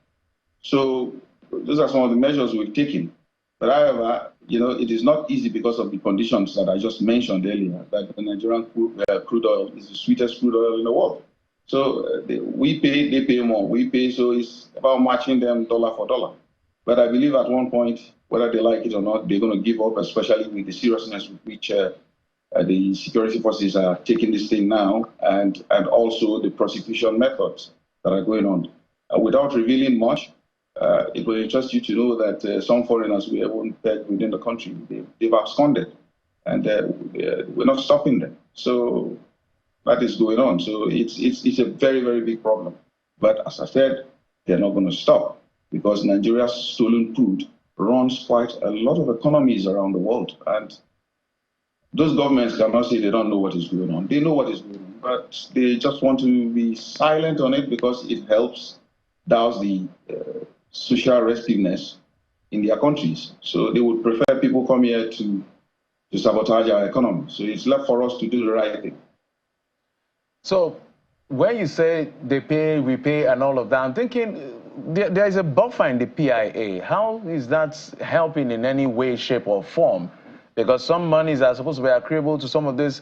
So those are some of the measures we've taken. But however, it is not easy because of the conditions that I just mentioned earlier, that the Nigerian crude oil is the sweetest crude oil in the world. So we pay, they pay more. We pay, so it's about matching them dollar for dollar. But I believe at one point, whether they like it or not, they're going to give up, especially with the seriousness with which the security forces are taking this thing now, and also the prosecution methods that are going on. Without revealing much, it will interest you to know that some foreigners we haven't pegged within the country, they've absconded, and we're not stopping them. So that is going on. So it's a very, very big problem. But as I said, they're not going to stop, because Nigeria's stolen crude runs quite a lot of economies around the world. And those governments cannot say they don't know what is going on. They know what is going on, but they just want to be silent on it because it helps douse the social restiveness in their countries. So they would prefer people come here to sabotage our economy. So it's left for us to do the right thing. So when you say they pay, we pay, and all of that, I'm thinking there is a buffer in the PIA. How is that helping in any way, shape, or form? Because some monies are supposed to be accruable to some of these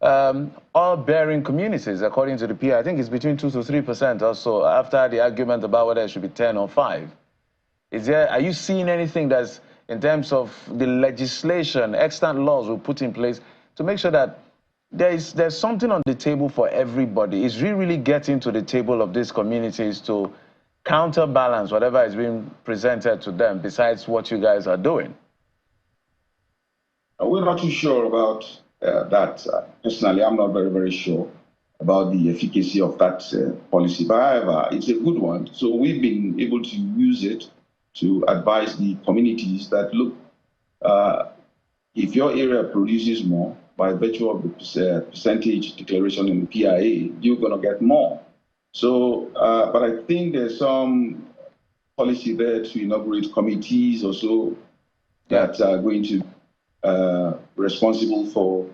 oil-bearing communities, according to the PIA. I think it's between 2 to 3% or so, after the argument about whether it should be 10 or 5. Are you seeing anything that's in terms of the legislation, extant laws we put in place to make sure that there's something on the table for everybody? Is really getting to the table of these communities to counterbalance whatever is being presented to them besides what you guys are doing? We're not too sure about that. Personally, I'm not very, very sure about the efficacy of that policy. But however, it's a good one. So we've been able to use it to advise the communities that, look, if your area produces more, by virtue of the percentage declaration in the PIA, you're going to get more. So, but I think there's some policy there to inaugurate committees or so that are going to responsible for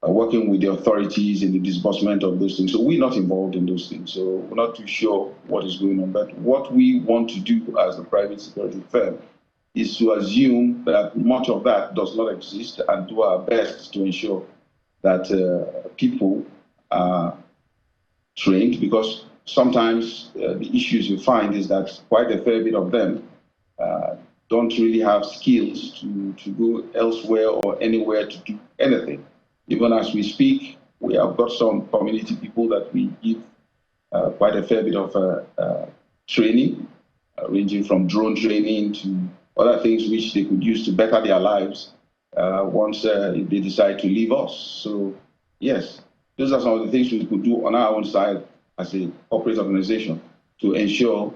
working with the authorities in the disbursement of those things. So we're not involved in those things. So we're not too sure what is going on. But what we want to do as a private security firm is to assume that much of that does not exist and do our best to ensure that people are trained, because sometimes the issues you find is that quite a fair bit of them don't really have skills to go elsewhere or anywhere to do anything. Even as we speak, we have got some community people that we give quite a fair bit of training, ranging from drone training to other things which they could use to better their lives once they decide to leave us. So yes, those are some of the things we could do on our own side as a corporate organization to ensure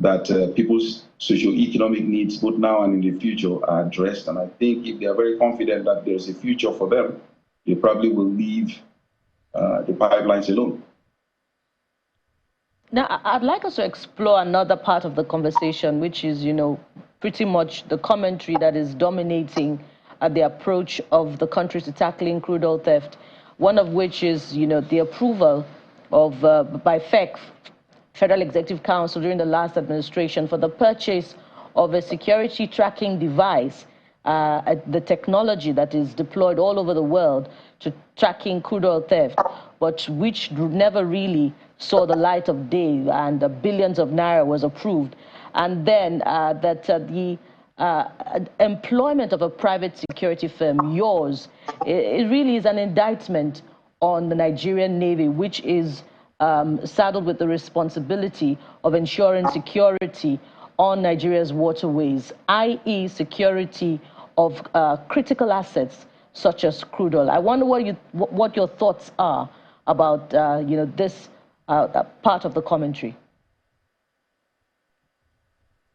that people's socio-economic needs, both now and in the future, are addressed. And I think if they are very confident that there's a future for them, they probably will leave the pipelines alone. Now, I'd like us to explore another part of the conversation, which is, pretty much the commentary that is dominating the approach of the country to tackling crude oil theft, one of which is, the approval of, by FEC, Federal Executive Council, during the last administration for the purchase of a security tracking device, the technology that is deployed all over the world to tracking crude oil theft, but which never really saw the light of day, and billions of naira was approved. And then the employment of a private security firm, yours, it really is an indictment on the Nigerian Navy, which is saddled with the responsibility of ensuring security on Nigeria's waterways, i.e. security of critical assets such as crude oil. I wonder what your thoughts are about this part of the commentary.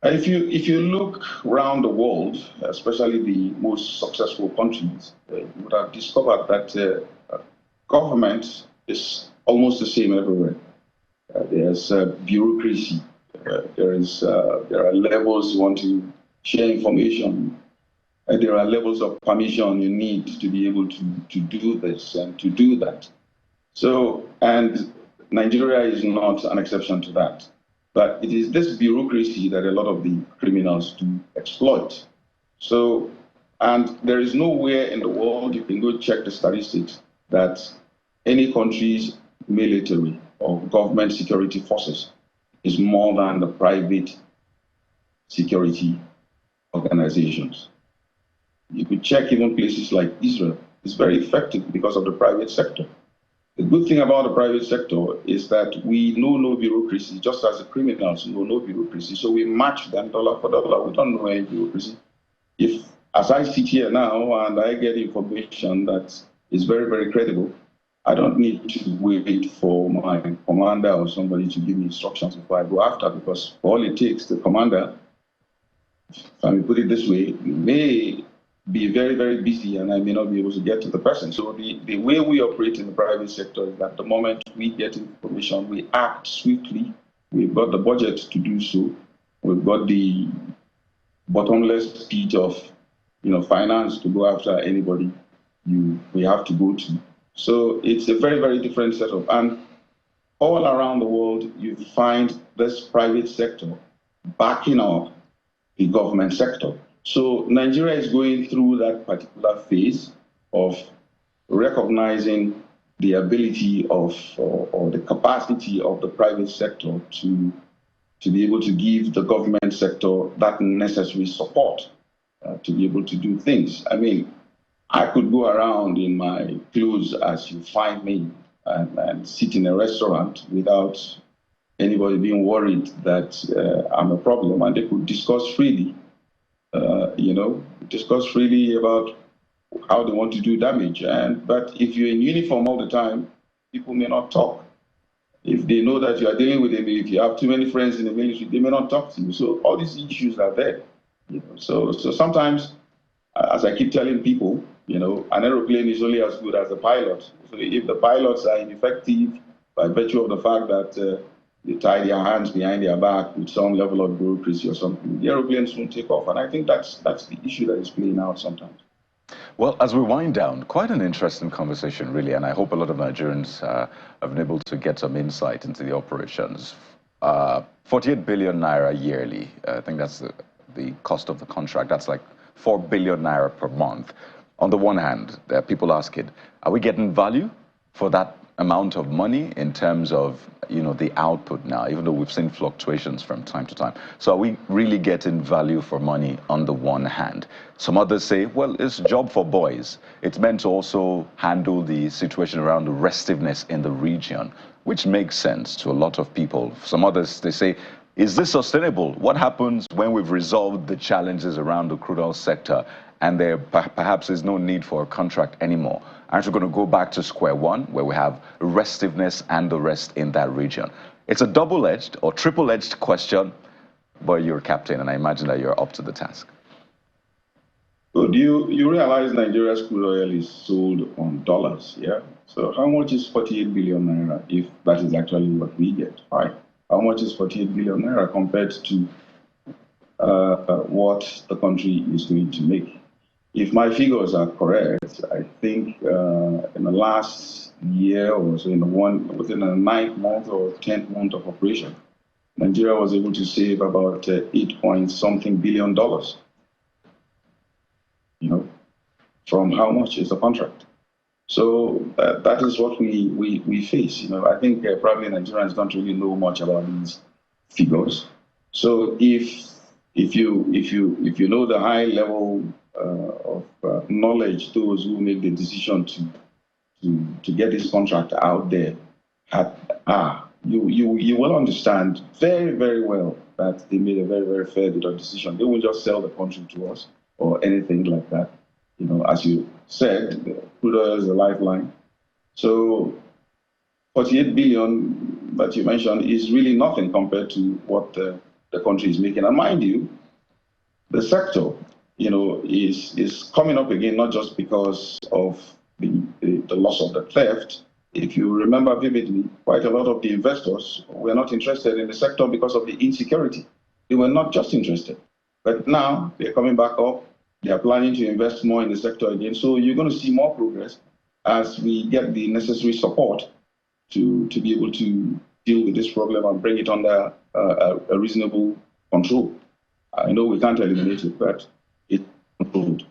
If you look around the world, especially the most successful countries, you would have discovered that government is almost the same everywhere. There's bureaucracy. There are levels you want to share information. There are levels of permission you need to be able to do this and to do that. So, and Nigeria is not an exception to that. But it is this bureaucracy that a lot of the criminals do exploit. So, and there is nowhere in the world, you can go check the statistics, that any country's military or government security forces is more than the private security organizations. You could check even places like Israel. It's very effective because of the private sector. The good thing about the private sector is that we know no bureaucracy, just as the criminals know no bureaucracy. So we match them dollar for dollar. We don't know any bureaucracy. If, as I sit here now and I get information that is very, very credible, I don't need to wait for my commander or somebody to give me instructions before I go after, because for all it takes, the commander, if I may put it this way, may be very, very busy and I may not be able to get to the person. So the way we operate in the private sector is that the moment we get information, we act swiftly. We've got the budget to do so. We've got the bottomless pit of finance to go after anybody we have to go to. So it's a very, very different setup. And all around the world, you find this private sector backing up the government sector. So Nigeria is going through that particular phase of recognizing the ability of or the capacity of the private sector to be able to give the government sector that necessary support to be able to do things. I mean, I could go around in my clothes as you find me and sit in a restaurant without anybody being worried that I'm a problem, and they could discuss freely. Discuss freely about how they want to do damage. But if you're in uniform all the time, people may not talk. If they know that you are dealing with them, if you have too many friends in the military, they may not talk to you. So all these issues are there. So sometimes, as I keep telling people, an aeroplane is only as good as the pilot. So if the pilots are ineffective by virtue of the fact that they tie their hands behind their back with some level of bureaucracy or something, the aeroplanes won't take off. And I think that's the issue that is playing out sometimes. Well, as we wind down, quite an interesting conversation, really, and I hope a lot of Nigerians have been able to get some insight into the operations. 48 billion naira yearly, I think that's the cost of the contract. That's like 4 billion naira per month. On the one hand, there are people asking, are we getting value for that amount of money in terms of the output now, even though we've seen fluctuations from time to time? So are we really getting value for money on the one hand? Some others say, well, it's a job for boys. It's meant to also handle the situation around the restiveness in the region, which makes sense to a lot of people. Some others, they say, is this sustainable? What happens when we've resolved the challenges around the crude oil sector and there perhaps is no need for a contract anymore? Aren't we going to go back to square one, where we have restiveness and the rest in that region? It's a double-edged or triple-edged question, but you're captain, and I imagine that you're up to the task. So do you realize Nigeria's crude oil is sold on dollars, yeah? So how much is 48 billion naira, if that is actually what we get, right? How much is 48 billion naira compared to what the country is going to make? If my figures are correct, I think in the last year or so, within the 9th month or 10th month of operation, Nigeria was able to save about $8-point-something billion. From how much is the contract? So that is what we face. I think probably Nigerians don't really know much about these figures. So if you know the high level of knowledge those who make the decision to get this contract out there you will understand very, very well that they made a very, very fair decision. They won't just sell the country to us or anything like that. You know, as you said, crude oil is a lifeline. So 48 billion that you mentioned is really nothing compared to what the country is making. And mind you, the sector, you know, is coming up again, not just because of the loss of the theft. If you remember vividly, quite a lot of the investors were not interested in the sector because of the insecurity. They were not just interested. But now they're coming back up. They are planning to invest more in the sector again. So you're going to see more progress as we get the necessary support to be able to deal with this problem and bring it under a reasonable control. I know we can't eliminate it, but it's controlled.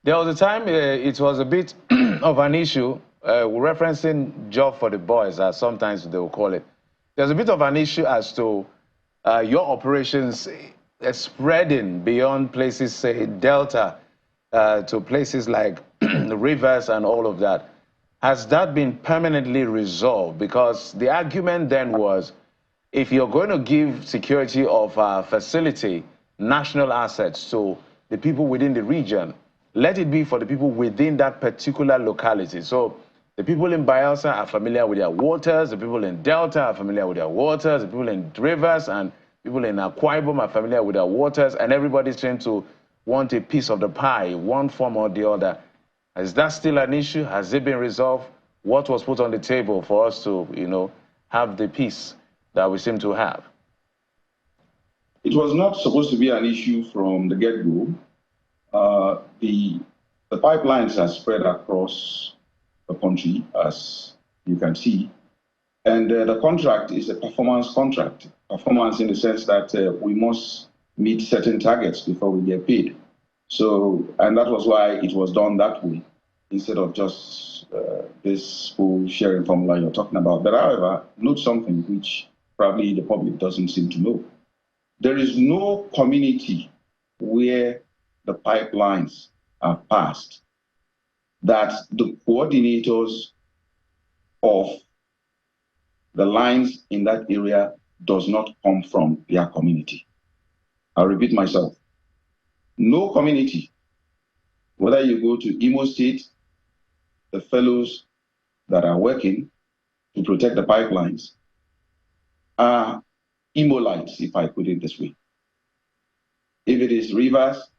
There was a time it was a bit of an issue. We're referencing job for the boys, as sometimes they will call it. There's a bit of an issue as to your operations spreading beyond places, say, Delta, to places like the rivers and all of that. Has that been permanently resolved? Because the argument then was, if you're going to give security of a facility, national assets to the people within the region, let it be for the people within that particular locality. So the people in Bayelsa are familiar with their waters, the people in Delta are familiar with their waters, the people in rivers and people in Akwa Ibom are familiar with their waters, and everybody's trying to want a piece of the pie, one form or the other. Is that still an issue? Has it been resolved? What was put on the table for us to, you know, have the peace that we seem to have? It was not supposed to be an issue from the get-go. The pipelines are spread across the country, as you can see. And the contract is a performance contract. Performance in the sense that we must meet certain targets before we get paid. So, and that was why it was done that way, instead of just this whole sharing formula you're talking about. But however, note something which probably the public doesn't seem to know. There is no community where the pipelines are passed that the coordinators of the lines in that area does not come from their community. I'll repeat myself. No community, whether you go to Imo State, the fellows that are working to protect the pipelines are Imolites, if I put it this way. If it is Rivers,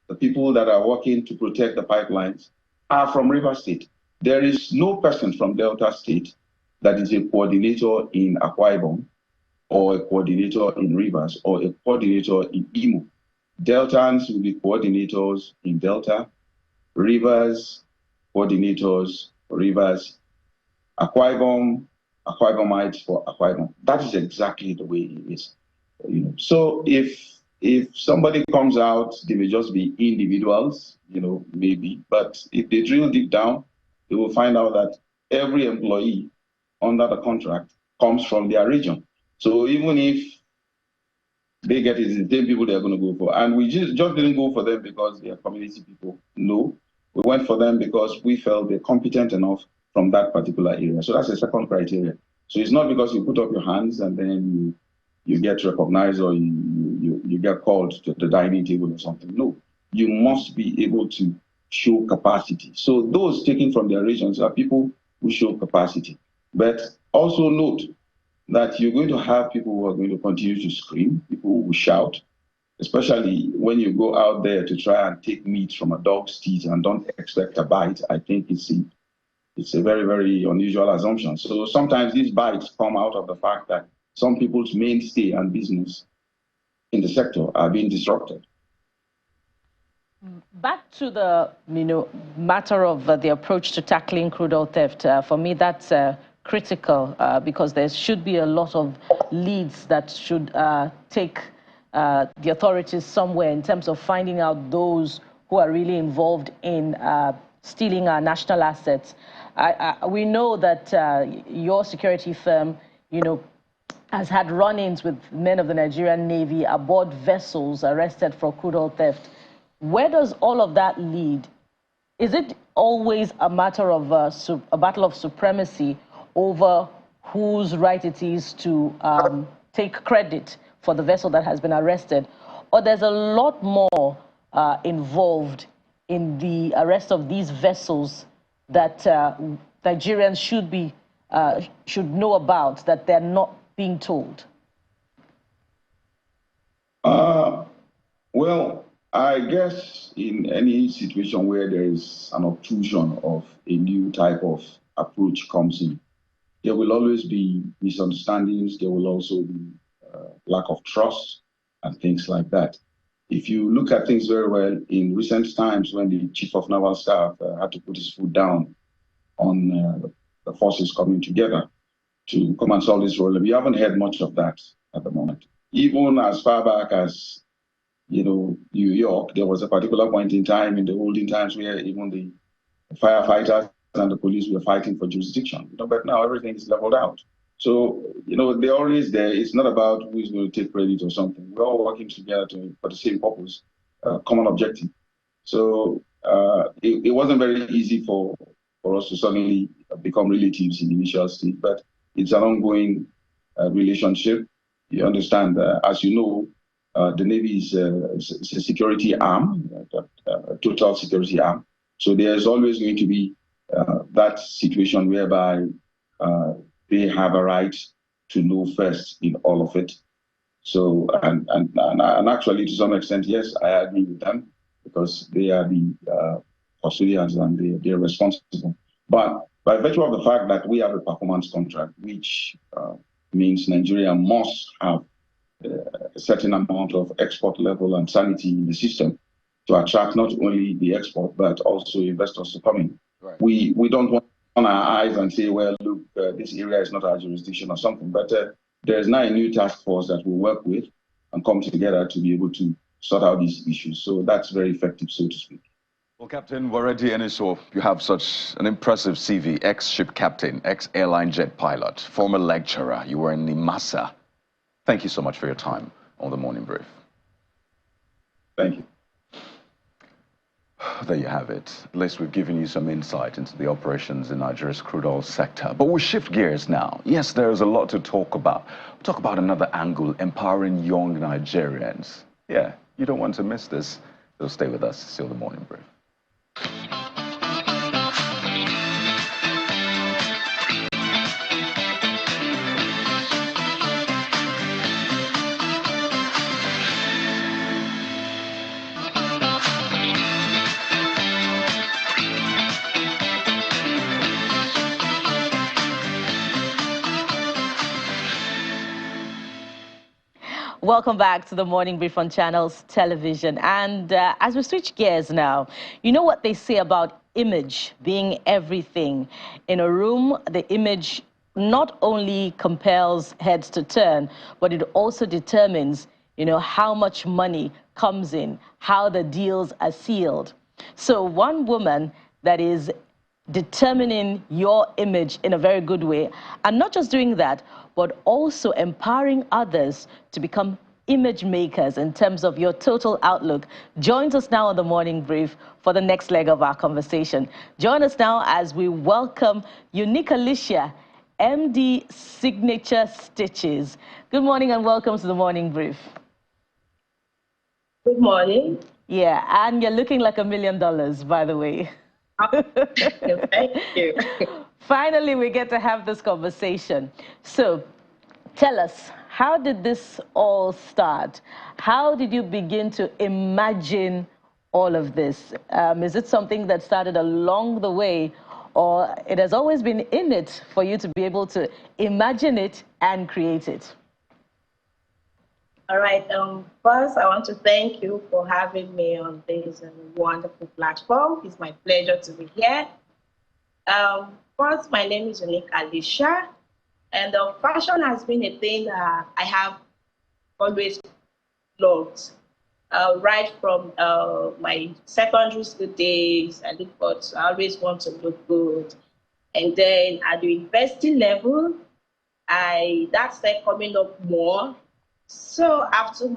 the people that are working to protect the pipelines are from River State. There is no person from Delta State that is a coordinator in Akwa Ibom, or a coordinator in Rivers, or a coordinator in Imo. Deltans will be coordinators in Delta, Rivers, coordinators, Rivers, Akwa Ibomites for Akwa Ibom. That is exactly the way it is. You know, so if somebody comes out, they may just be individuals, you know, maybe. But if they drill deep down, they will find out that every employee under the contract comes from their region. So even if they get it, the same people they're going to go for. And we just didn't go for them because they are community people. No, we went for them because we felt they're competent enough from that particular area. So that's the second criteria. So it's not because you put up your hands and then you get recognized or you get called to the dining table or something. No, you must be able to show capacity. So those taken from their regions are people who show capacity. But also note that you're going to have people who are going to continue to scream, people who will shout, especially when you go out there to try and take meat from a dog's teeth and don't expect a bite. I think it's a very, very unusual assumption. So sometimes these bites come out of the fact that some people's mainstay and business in the sector are being disrupted. Back to the matter of the approach to tackling crude oil theft. For me, that's critical because there should be a lot of leads that should take the authorities somewhere in terms of finding out those who are really involved in stealing our national assets. We know that your security firm, has had run-ins with men of the Nigerian Navy aboard vessels arrested for crude oil theft. Where does all of that lead? Is it always a matter of a battle of supremacy over whose right it is to take credit for the vessel that has been arrested, or there's a lot more involved in the arrest of these vessels that Nigerians should know about, that they're not being told? Well, I guess in any situation where there is an obtrusion of a new type of approach comes in, there will always be misunderstandings. There will also be lack of trust and things like that. If you look at things very well, in recent times when the Chief of Naval Staff had to put his foot down on the forces coming together to come and solve this problem, we haven't heard much of that at the moment. Even as far back as New York, there was a particular point in time in the olden times where even the firefighters and the police were fighting for jurisdiction. But now everything is leveled out. So, they're always there. It's not about who is going to take credit or something. We're all working together for the same purpose, common objective. So it wasn't very easy for us to suddenly become relatives in the initial stage, but it's an ongoing relationship. You understand, as you know, the Navy is a security arm, a total security arm. So there's always going to be that situation whereby they have a right to know first in all of it. So, and actually, to some extent, yes, I agree with them because they are the custodians and they're responsible. But by virtue of the fact that we have a performance contract, which means Nigeria must have a certain amount of export level and sanity in the system to attract not only the export, but also investors to come in. Right. We don't want on our eyes and say, well, look, this area is not our jurisdiction or something. But there is now a new task force that will work with and come together to be able to sort out these issues. So that's very effective, so to speak. Well, Captain Waredi Eniso, you have such an impressive CV, ex-ship captain, ex-airline jet pilot, former lecturer. You were in NIMASA. Thank you so much for your time on the Morning Brief. Thank you. There you have it. At least we've given you some insight into the operations in Nigeria's crude oil sector. But we'll shift gears now. Yes, there's a lot to talk about. We'll talk about another angle, empowering young Nigerians. Yeah, you don't want to miss this. So stay with us. See you on the Morning Brief. Welcome back to the Morning Brief on Channels Television. And as we switch gears now, you know what they say about image being everything. In a room, the image not only compels heads to turn, but it also determines, how much money comes in, how the deals are sealed. So one woman that is determining your image in a very good way, and not just doing that, but also empowering others to become image makers in terms of your total outlook, joins us now on the Morning Brief for the next leg of our conversation. Join us now as we welcome Unique Alicia, MD Signature Stitches. Good morning and welcome to the Morning Brief. Good morning. Yeah, and you're looking like $1 million, by the way. Thank you. Finally, we get to have this conversation. So tell us, how did this all start? How did you begin to imagine all of this? Is it something that started along the way, or it has always been in it for you to be able to imagine it and create it? All right. First, I want to thank you for having me on this wonderful platform. It's my pleasure to be here. First, my name is Unique Alicia, and fashion has been a thing that I have always loved. Right from my secondary school days, I always want to look good. And then at the university level, that started coming up more. So after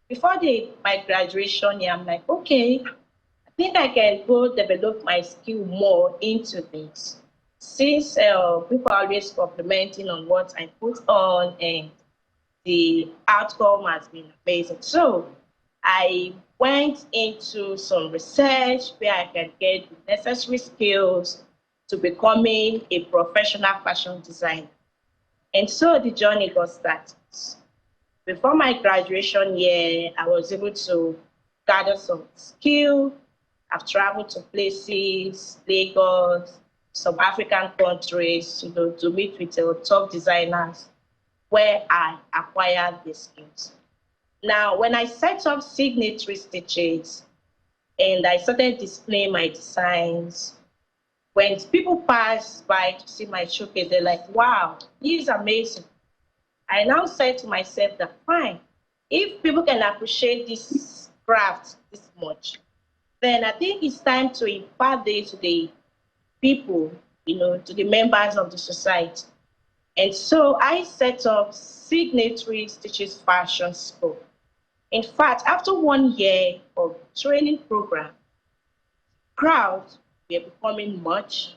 before my graduation, I'm like, okay, I think I can go develop my skill more into this. since people are always complimenting on what I put on, and the outcome has been amazing. So I went into some research where I can get the necessary skills to becoming a professional fashion designer. And so the journey got started. Before my graduation year, I was able to gather some skill. I've traveled to places, Lagos, some African countries, to meet with top designers where I acquired the skills. Now, when I set up signatory stitches and I started displaying my designs, when people pass by to see my showcase, they're like, wow, this is amazing. I now said to myself that, fine, if people can appreciate this craft this much, then I think it's time to impart this to the people, to the members of the society. And so I set up Signatory Stitches Fashion School. In fact, after 1 year of training program, crowds were becoming much,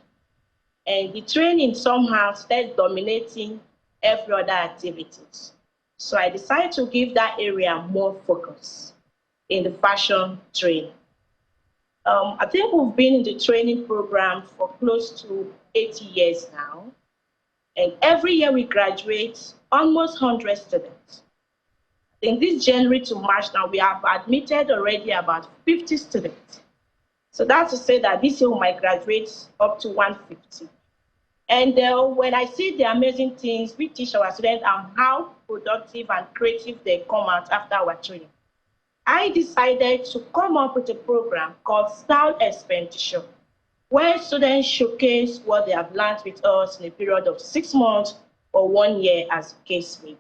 and the training somehow started dominating every other activities. So I decided to give that area more focus in the fashion training. I think we've been in the training program for close to 80 years now. And every year we graduate almost 100 students. In this January to March now, we have admitted already about 50 students. So that's to say that this year we might graduate up to 150. And when I see the amazing things we teach our students and how productive and creative they come out after our training, I decided to come up with a program called Style Expenditure, where students showcase what they have learned with us in a period of 6 months or 1 year, as the case may be.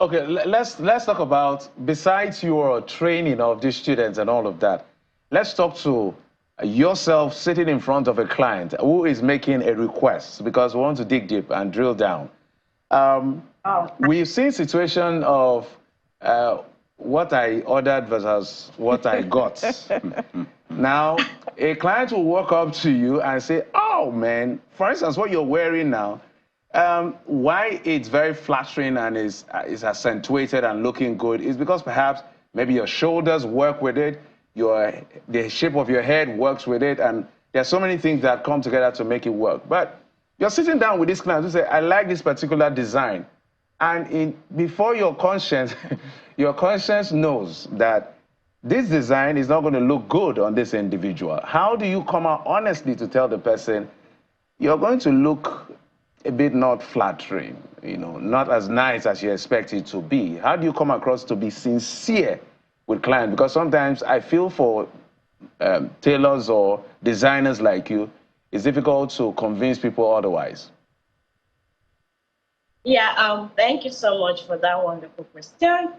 Okay, let's talk about, besides your training of these students and all of that, let's talk to yourself sitting in front of a client who is making a request, because we want to dig deep and drill down. We've seen situation of what I ordered versus what I got. Now, a client will walk up to you and say, oh man, for instance, what you're wearing now, why it's very flattering and is accentuated and looking good is because perhaps maybe your shoulders work with it, the shape of your head works with it, and there's so many things that come together to make it work. But you're sitting down with this client who say, I like this particular design. And before your conscience, your conscience knows that this design is not going to look good on this individual. How do you come out honestly to tell the person, you're going to look a bit not flattering, not as nice as you expect it to be? How do you come across to be sincere with clients? Because sometimes I feel for tailors or designers like you, it's difficult to convince people otherwise. Yeah, thank you so much for that wonderful question.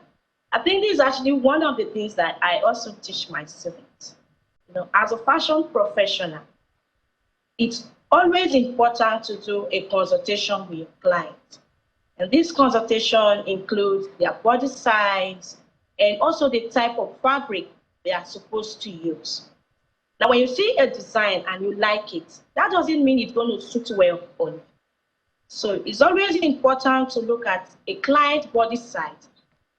I think this is actually one of the things that I also teach my students. As a fashion professional, it's always important to do a consultation with your client. And this consultation includes their body size and also the type of fabric they are supposed to use. Now, when you see a design and you like it, that doesn't mean it's going to suit well on you. So it's always important to look at a client body size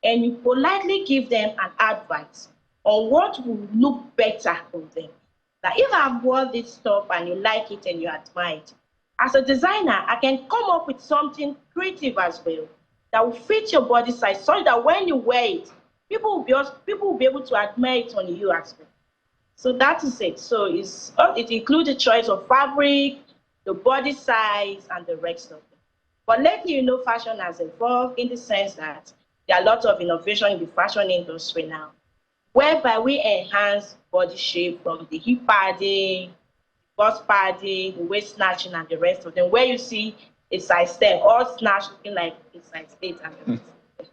and you politely give them an advice on what will look better on them. Now, if I've worn this stuff and you like it and you admire it, as a designer, I can come up with something creative as well that will fit your body size so that when you wear it, people will be able to admire it on you as well. So that is it. So it includes the choice of fabric, the body size, and the rest of it. But lately, fashion has evolved in the sense that there are a lot of innovation in the fashion industry now, whereby we enhance body shape from the hip padding, bust padding, the waist snatching, and the rest of them, where you see a size 10, all snatched looking like a size 8 and the rest of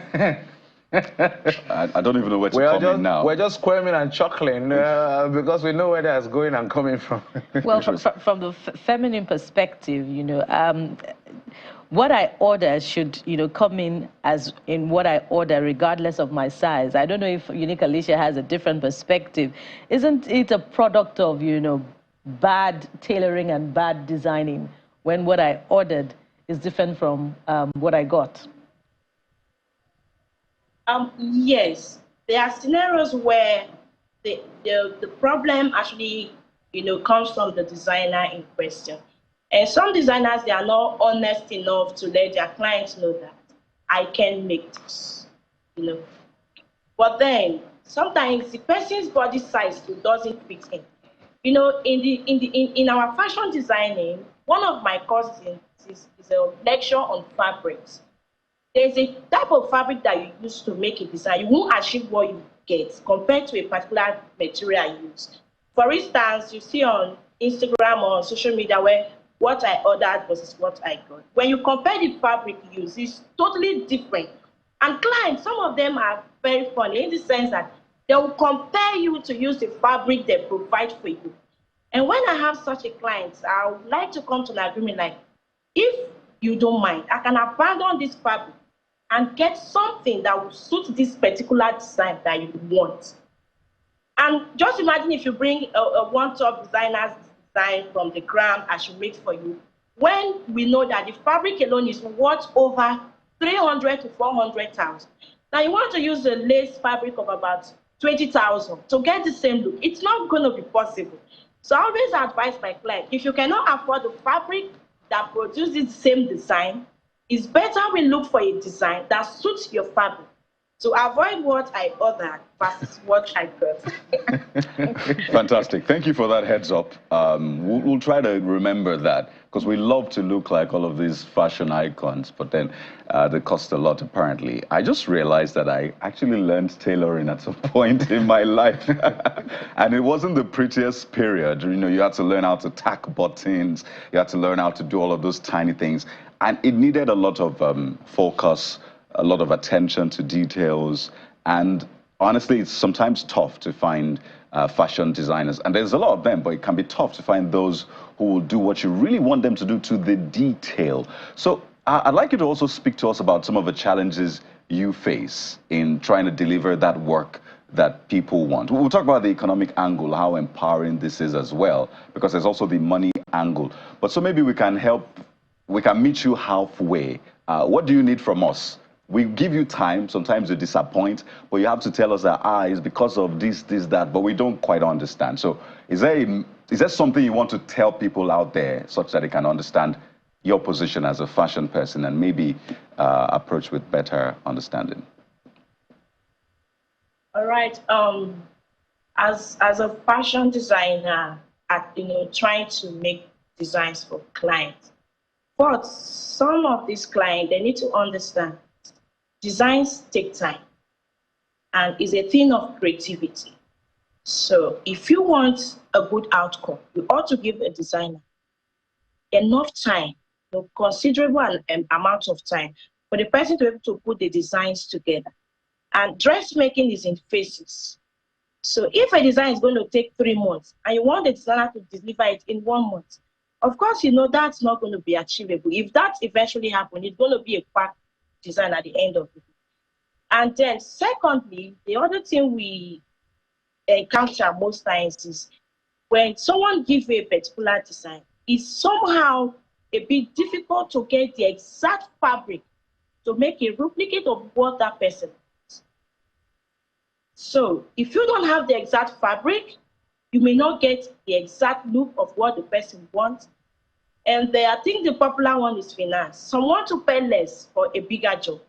them. I don't even know where to come in now. We're just squirming and chuckling because we know where that's going and coming from. Well, from the feminine perspective, what I order should, come in as in what I order, regardless of my size. I don't know if Unique Alicia has a different perspective. Isn't it a product of, bad tailoring and bad designing when what I ordered is different from what I got? Yes, there are scenarios where the problem actually, comes from the designer in question. And some designers, they are not honest enough to let their clients know that I can make this, But then sometimes the person's body size doesn't fit in. In our fashion designing, one of my courses is a lecture on fabrics. There's a type of fabric that you use to make a design. You won't achieve what you get compared to a particular material you use. For instance, you see on Instagram or on social media where what I ordered versus what I got. When you compare the fabric you use, it's totally different. And clients, some of them are very funny in the sense that they will compare you to use the fabric they provide for you. And when I have such a client, I would like to come to an agreement like, if you don't mind, I can abandon this fabric and get something that will suit this particular design that you want. And just imagine if you bring a one-top designer's design from the ground I should make for you, when we know that the fabric alone is worth over 300 to 400,000. Now you want to use a lace fabric of about 20,000 to get the same look. It's not going to be possible. So I always advise my client, if you cannot afford the fabric that produces the same design, it's better we look for a design that suits your fabric to avoid what I ordered versus what I got. Fantastic. Thank you for that heads up. We'll try to remember that, because we love to look like all of these fashion icons, but then they cost a lot, apparently. I just realized that I actually learned tailoring at some point in my life. And it wasn't the prettiest period. You had to learn how to tack buttons. You had to learn how to do all of those tiny things. And it needed a lot of focus, a lot of attention to details. And honestly, it's sometimes tough to find fashion designers. And there's a lot of them, but it can be tough to find those who will do what you really want them to do to the detail. So I'd like you to also speak to us about some of the challenges you face in trying to deliver that work that people want. We'll talk about the economic angle, how empowering this is as well, because there's also the money angle. But so maybe we can meet you halfway. What do you need from us? We give you time. Sometimes you disappoint, but you have to tell us that, it's because of this, that, but we don't quite understand. So is there something you want to tell people out there such that they can understand your position as a fashion person and maybe approach with better understanding? All right. As a fashion designer, trying to make designs for clients, but some of these clients, they need to understand designs take time and is a thing of creativity. So if you want a good outcome, you ought to give a designer enough time, considerable amount of time for the person to be able to put the designs together. And dressmaking is in phases. So if a design is going to take 3 months and you want the designer to deliver it in 1 month, of course, that's not going to be achievable. If that eventually happens, it's going to be a quack design at the end of it. And then secondly, the other thing we encounter most times is when someone gives you a particular design, it's somehow a bit difficult to get the exact fabric to make a replicate of what that person wants. So if you don't have the exact fabric, you may not get the exact look of what the person wants. And I think the popular one is finance. Some want to pay less for a bigger job,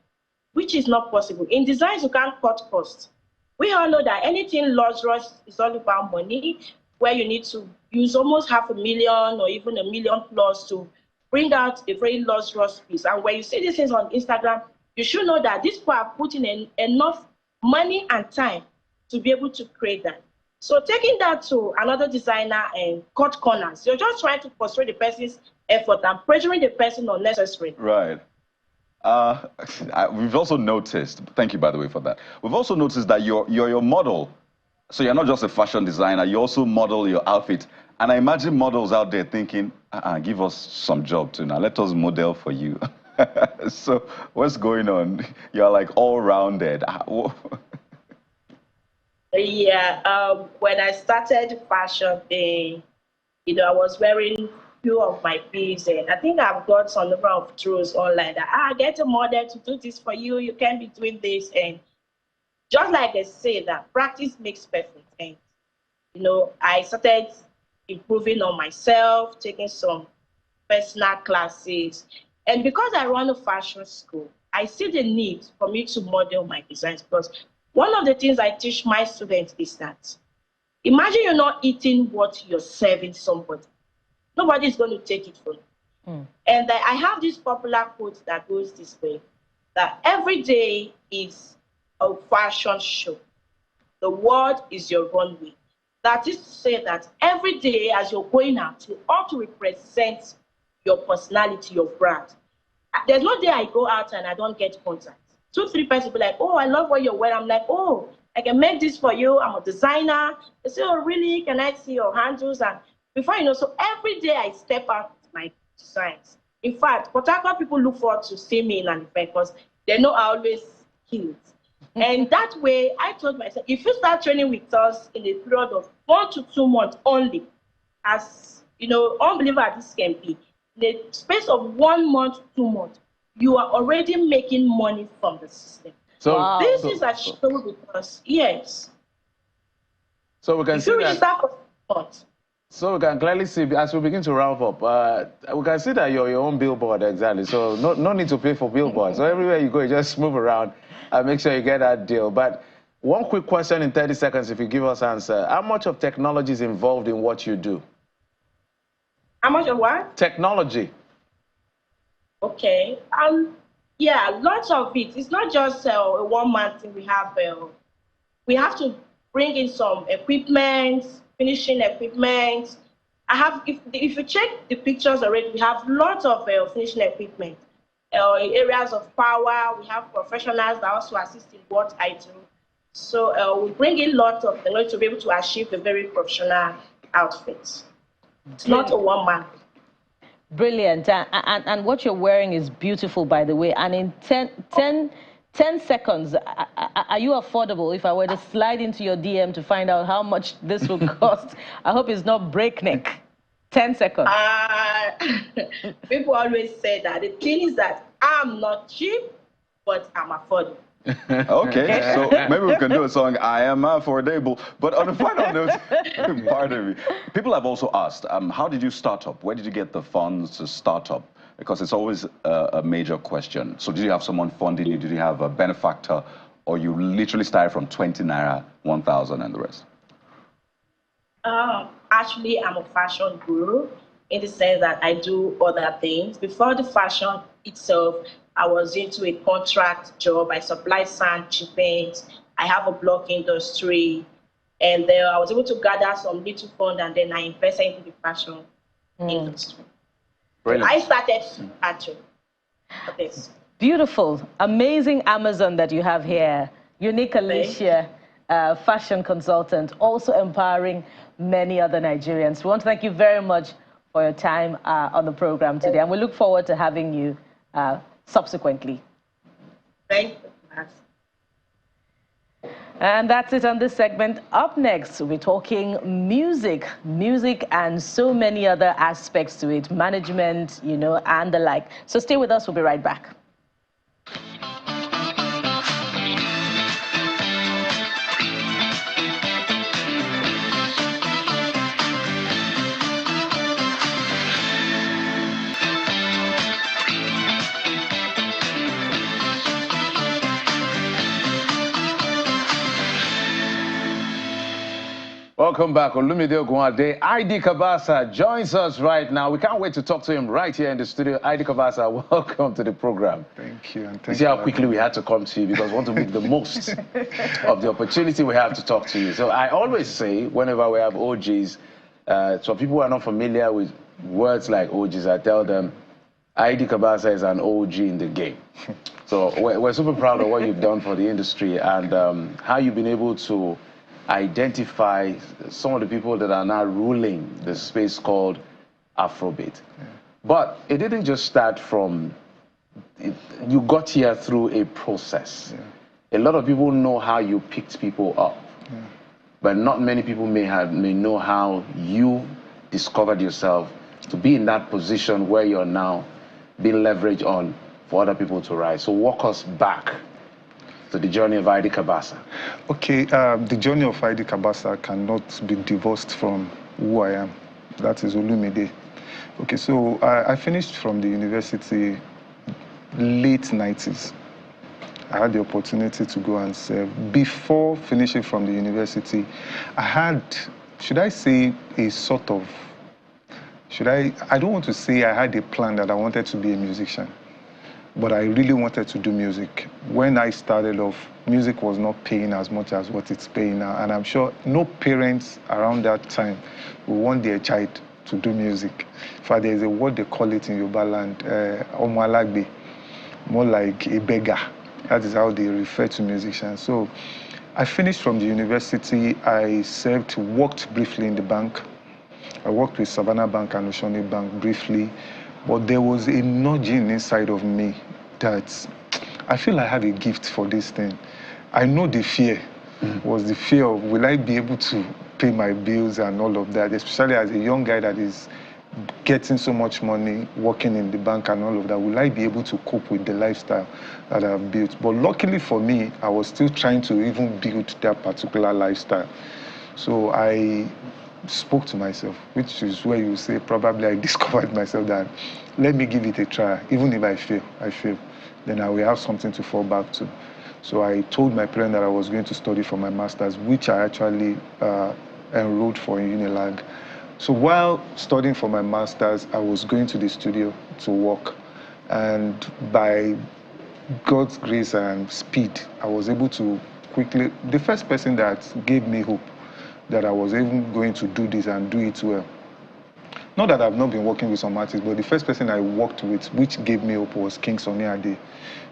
which is not possible. In designs, you can't cut costs. We all know that anything luxurious is all about money, where you need to use almost $500,000 or even $1 million plus to bring out a very luxurious piece. And when you see these things on Instagram, you should know that these people are putting in enough money and time to be able to create that. So taking that to another designer and cut corners, you're just trying to frustrate the person's effort and pressuring the person unnecessarily. Right. We've also noticed, thank you by the way for that, we've also noticed that you're your model. So you're not just a fashion designer, you also model your outfit. And I imagine models out there thinking, give us some job too now, let us model for you. So what's going on? You're like all-rounded. Yeah, when I started fashion thing, I was wearing few of my pieces, and I think I've got some number of throws online that get a model to do this for you. You can't be doing this, and just like they say that practice makes perfect. And I started improving on myself, taking some personal classes, and because I run a fashion school, I see the need for me to model my designs, because one of the things I teach my students is that imagine you're not eating what you're serving somebody. Nobody is going to take it from you. And I have this popular quote that goes this way, that every day is a fashion show. The world is your runway. That is to say that every day as you're going out, you ought to represent your personality, your brand. There's no day I go out and I don't get contact. 2-3 people be like, oh, I love what you're wearing. I'm like, oh, I can make this for you. I'm a designer. They say, oh, really? Can I see your handles? And before you know, so every day I step out with my designs. In fact, Port Harcourt people look forward to see me in an event because they know I always kill it. And that way, I told myself, if you start training with us in a period of 1 to 2 months only, as unbelievable as this can be, in the space of 1 month, 2 months, you are already making money from the system. So wow. This is a show because, yes. So we can if see you that. register for support. So we can clearly see, as we begin to wrap up, we can see that you're your own billboard, exactly. So no need to pay for billboards. So everywhere you go, you just move around and make sure you get that deal. But one quick question in 30 seconds, if you give us answer. How much of technology is involved in what you do? How much of what? Technology. Okay. Yeah, lots of it. It's not just a one-man thing. We have to bring in some equipment, finishing equipment. If you check the pictures already, we have lots of finishing equipment. In areas of power, we have professionals that also assist in what I do. So we bring in lots of technology to be able to achieve a very professional outfit. It's not a one-man. Brilliant. And what you're wearing is beautiful, by the way. And in 10 seconds, are you affordable? If I were to slide into your DM to find out how much this will cost, I hope it's not breakneck. 10 seconds. People always say that. The thing is that I'm not cheap, but I'm affordable. Okay, so maybe we can do a song, I am affordable. But on a final note, pardon me, people have also asked, how did you start up? Where did you get the funds to start up? Because it's always a major question. So did you have someone funding you? Did you have a benefactor? Or you literally started from 20 naira, 1,000 and the rest? Actually, I'm a fashion guru in the sense that I do other things. Before the fashion itself, I was into a contract job. I supply sand, paint. I have a block industry. And then I was able to gather some little fund and then I invested into the fashion industry. Brilliant. I started actually for this. Beautiful, amazing Amazon that you have here. Unique Alicia, fashion consultant, also empowering many other Nigerians. We want to thank you very much for your time on the program today. And we look forward to having you subsequently. Thank you. And that's it on this segment. Up next, we'll be talking music and so many other aspects to it, management, and the like. So stay with us, we'll be right back. Welcome back. Olumide Ogunade. ID Cabasa joins us right now. We can't wait to talk to him right here in the studio. ID Cabasa, welcome to the program. Thank you. And thank you see how quickly we had to come to you because we want to make the most of the opportunity we have to talk to you. So I always say, whenever we have OGs, so people who are not familiar with words like OGs, I tell them, ID Cabasa is an OG in the game. So we're super proud of what you've done for the industry and how you've been able to identify some of the people that are now ruling the space called Afrobeat. Yeah. But it didn't just start from you got here through a process. A lot of people know how you picked people up, but not many people may know how you discovered yourself to be in that position where you're now being leveraged on for other people to rise. So walk us back to the journey of ID Cabasa. Okay, the journey of ID Cabasa cannot be divorced from who I am. That is Olumide. Okay, so I finished from the university late 90s. I had the opportunity to go and serve. Before finishing from the university, I had, should I say, a sort of, I don't want to say I had a plan that I wanted to be a musician, but I really wanted to do music. When I started off, music was not paying as much as what it's paying now, and I'm sure no parents around that time will want their child to do music. In fact, there's a word they call it in Yoruba land, Omoalagbe, more like a beggar. That is how they refer to musicians. So I finished from the university. I worked briefly in the bank. I worked with Savannah Bank and Oshone Bank briefly, but there was a nudging inside of me that I feel I have a gift for this thing. I know the fear was the fear of, will I be able to pay my bills and all of that, especially as a young guy that is getting so much money, working in the bank and all of that. Will I be able to cope with the lifestyle that I've built? But luckily for me, I was still trying to even build that particular lifestyle. So I spoke to myself, which is where you say probably I discovered myself that let me give it a try. Even if I fail, then I will have something to fall back to. So I told my parents that I was going to study for my master's, which I actually enrolled for in Unilag. So while studying for my master's, I was going to the studio to work. And by God's grace and speed, I was able to quickly, the first person that gave me hope that I was even going to do this and do it well. Not that I've not been working with some artists, but the first person I worked with, which gave me hope, was King Sunny Ade,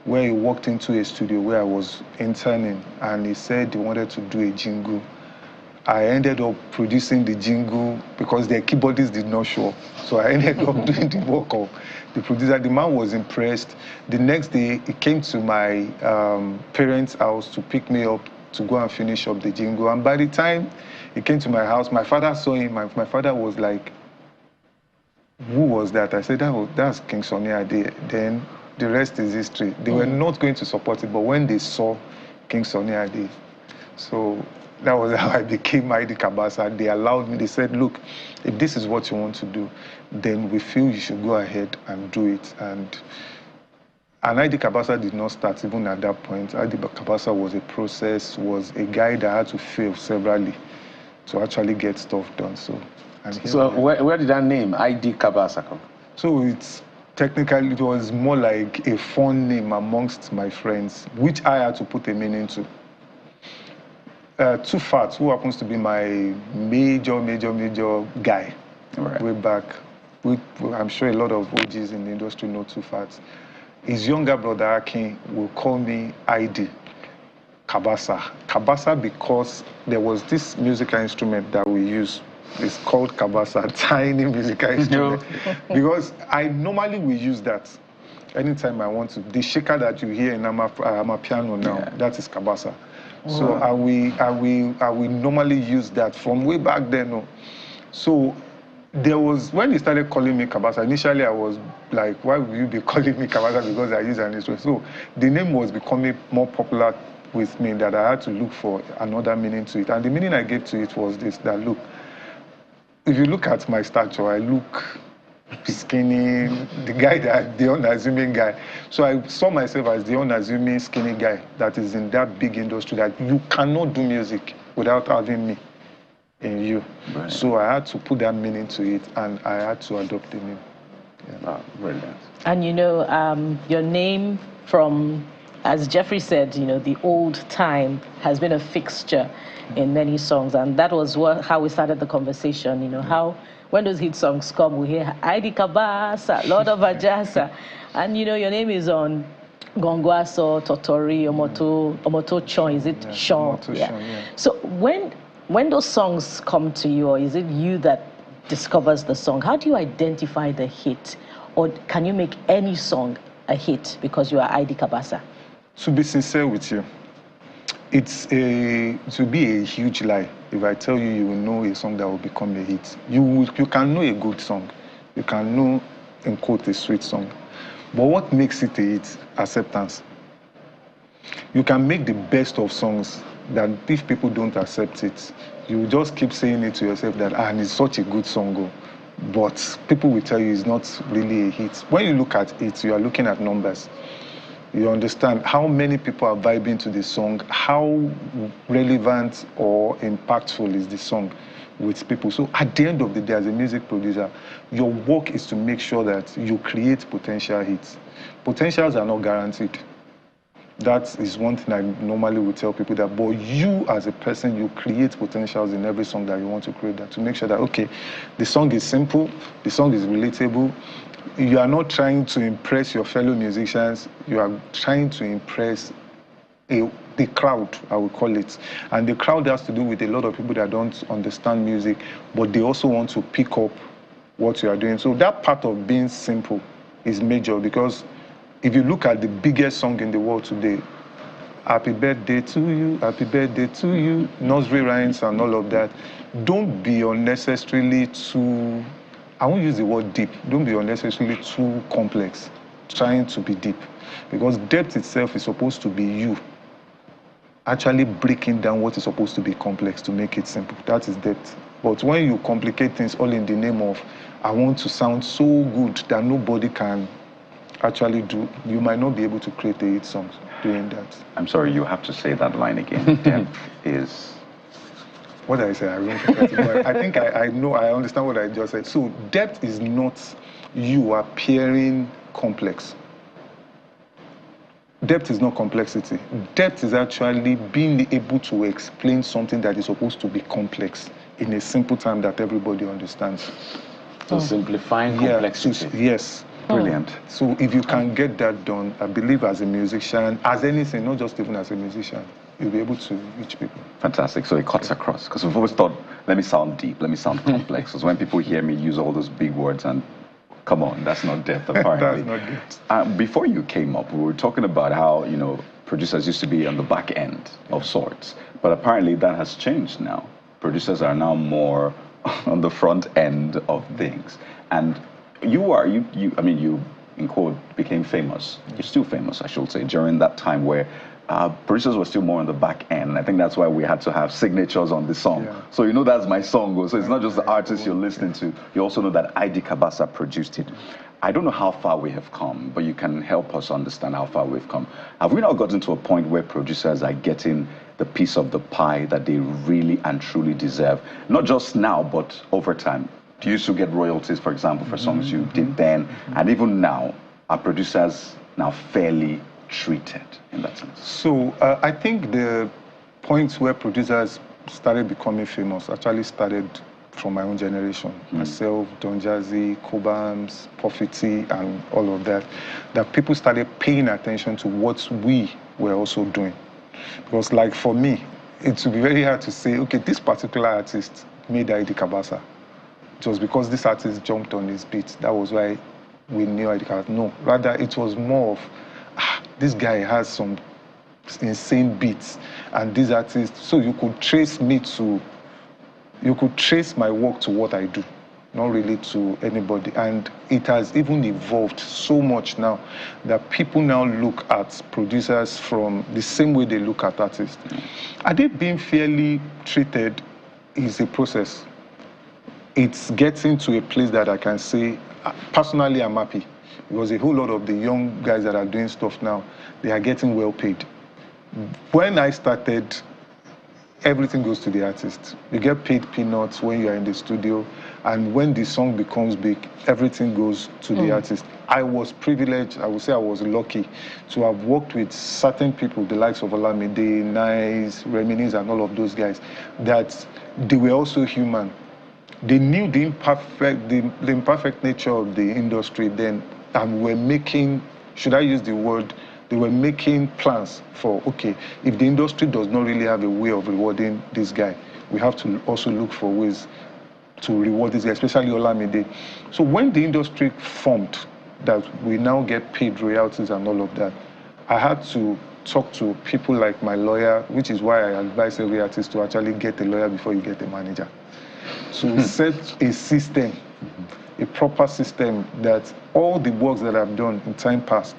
where he walked into a studio where I was interning, and he said he wanted to do a jingle. I ended up producing the jingle because their keyboardist did not show up. So I ended up doing the work of the producer. The man was impressed. The next day, he came to my parents' house to pick me up to go and finish up the jingle. And by the time he came to my house, my father saw him. My father was like, who was that? I said, that's King Sunny Ade. Then the rest is history. They were not going to support it, but when they saw King Sunny Ade, so that was how I became ID Cabasa. They allowed me, they said, look, if this is what you want to do, then we feel you should go ahead and do it. And ID Cabasa did not start even at that point. ID Cabasa was a process, was a guy that had to fail severally to actually get stuff done. So where did that name, ID Cabasa, come? So it's technically, it was more like a fun name amongst my friends, which I had to put a meaning to. Too Fat, who happens to be my major guy way back. I'm sure a lot of OGs in the industry know Too Fat. His younger brother, Akin, will call me ID Cabasa. Cabasa because there was this musical instrument that we use. It's called Cabasa, tiny musical instrument. Because I normally will use that anytime I want to. The shaker that you hear in my piano now, that is Cabasa. So I will normally use that from way back then. No. So there was, when they started calling me Cabasa, initially I was like, why would you be calling me Cabasa because I use an instrument? So the name was becoming more popular with me that I had to look for another meaning to it. And the meaning I gave to it was this, that look, if you look at my stature, I look skinny, the unassuming guy. So I saw myself as the unassuming skinny guy that is in that big industry that you cannot do music without having me in you. Right. So I had to put that meaning to it, and I had to adopt the name. Brilliant. And you know, your name from, as Jeffrey said, you know, the old time has been a fixture in many songs, and that was how we started the conversation. You know, how when those hit songs come, we hear ID Cabasa, Lord of Ajasa, and you know, your name is on Gongwaso, Totori, Omoto Chon. Is it Sean? Yeah. So when those songs come to you, or is it you that discovers the song? How do you identify the hit, or can you make any song a hit because you are ID Cabasa? To be sincere with you, it will be a huge lie if I tell you you will know a song that will become a hit. You can know a good song. You can know, in quote, a sweet song. But what makes it a hit? Acceptance. You can make the best of songs that if people don't accept it, you just keep saying it to yourself that, it's such a good song, but people will tell you it's not really a hit. When you look at it, you are looking at numbers. You understand how many people are vibing to the song, how relevant or impactful is the song with people. So at the end of the day, as a music producer, your work is to make sure that you create potential hits. Potentials are not guaranteed. That is one thing I normally would tell people, that, but you as a person, you create potentials in every song that you want to create, that to make sure that, okay, the song is simple, the song is relatable. You are not trying to impress your fellow musicians, you are trying to impress the crowd, I would call it. And the crowd has to do with a lot of people that don't understand music, but they also want to pick up what you are doing. So that part of being simple is major, because if you look at the biggest song in the world today, Happy Birthday to You, Happy Birthday to You, nursery rhymes and all of that, don't be unnecessarily too, I won't use the word deep, don't be unnecessarily too complex, trying to be deep. Because depth itself is supposed to be you actually breaking down what is supposed to be complex to make it simple. That is depth. But when you complicate things all in the name of, I want to sound so good that nobody can actually do, you might not be able to create a hit song doing that. I'm sorry, you have to say that line again. Depth is... What did I say? I don't forget it, but I think I know, I understand what I just said. So depth is not you appearing complex. Depth is not complexity. Depth is actually being able to explain something that is supposed to be complex in a simple time that everybody understands. So simplifying complexity. Yes. Brilliant. So if you can get that done, I believe as a musician, as anything, not just even as a musician, you'll be able to reach people. Fantastic. So it cuts across. Because we've always thought, let me sound deep, let me sound complex. Because when people hear me use all those big words, and come on, that's not depth, apparently. That's not depth. Before you came up, we were talking about how, producers used to be on the back end of sorts. But apparently that has changed now. Producers are now more on the front end of things. And you in quote, became famous. You're still famous, I should say, during that time where producers were still more on the back end. And I think that's why we had to have signatures on the song. Yeah. So that's my song. So it's not just the artist you're listening to. You also know that ID Cabasa produced it. I don't know how far we have come, but you can help us understand how far we've come. Have we now gotten to a point where producers are getting the piece of the pie that they really and truly deserve? Not just now, but over time. Do you used to get royalties, for example, for songs you did then? And even now, are producers now fairly treated in that sense? So I think the point where producers started becoming famous actually started from my own generation. Myself, Don Jazzy, Cobams, Prophecy, and all of that. That people started paying attention to what we were also doing. Because like for me, it would be very hard to say, okay, this particular artist made ID Cabasa. It was because this artist jumped on his beat. That was why we knew ID Cabasa. No, rather it was more of, this guy has some insane beats, and these artists, so you could trace my work to what I do, not really to anybody. And it has even evolved so much now that people now look at producers from the same way they look at artists. Are they being fairly treated? Is a process. It's getting to a place that I can say, personally, I'm happy. Because a whole lot of the young guys that are doing stuff now, they are getting well paid. When I started, everything goes to the artist. You get paid peanuts when you are in the studio, and when the song becomes big, everything goes to the artist. I was privileged, I would say I was lucky to have worked with certain people, the likes of Olamide, Nice, Reminisce, and all of those guys, that they were also human. They knew the imperfect nature of the industry then, and were making, should I use the word, they were making plans for, okay, if the industry does not really have a way of rewarding this guy, we have to also look for ways to reward this guy, especially Olamide. So when the industry formed, that we now get paid royalties and all of that, I had to talk to people like my lawyer, which is why I advise every artist to actually get a lawyer before you get a manager. To set a system, a proper system, that all the works that I've done in time past,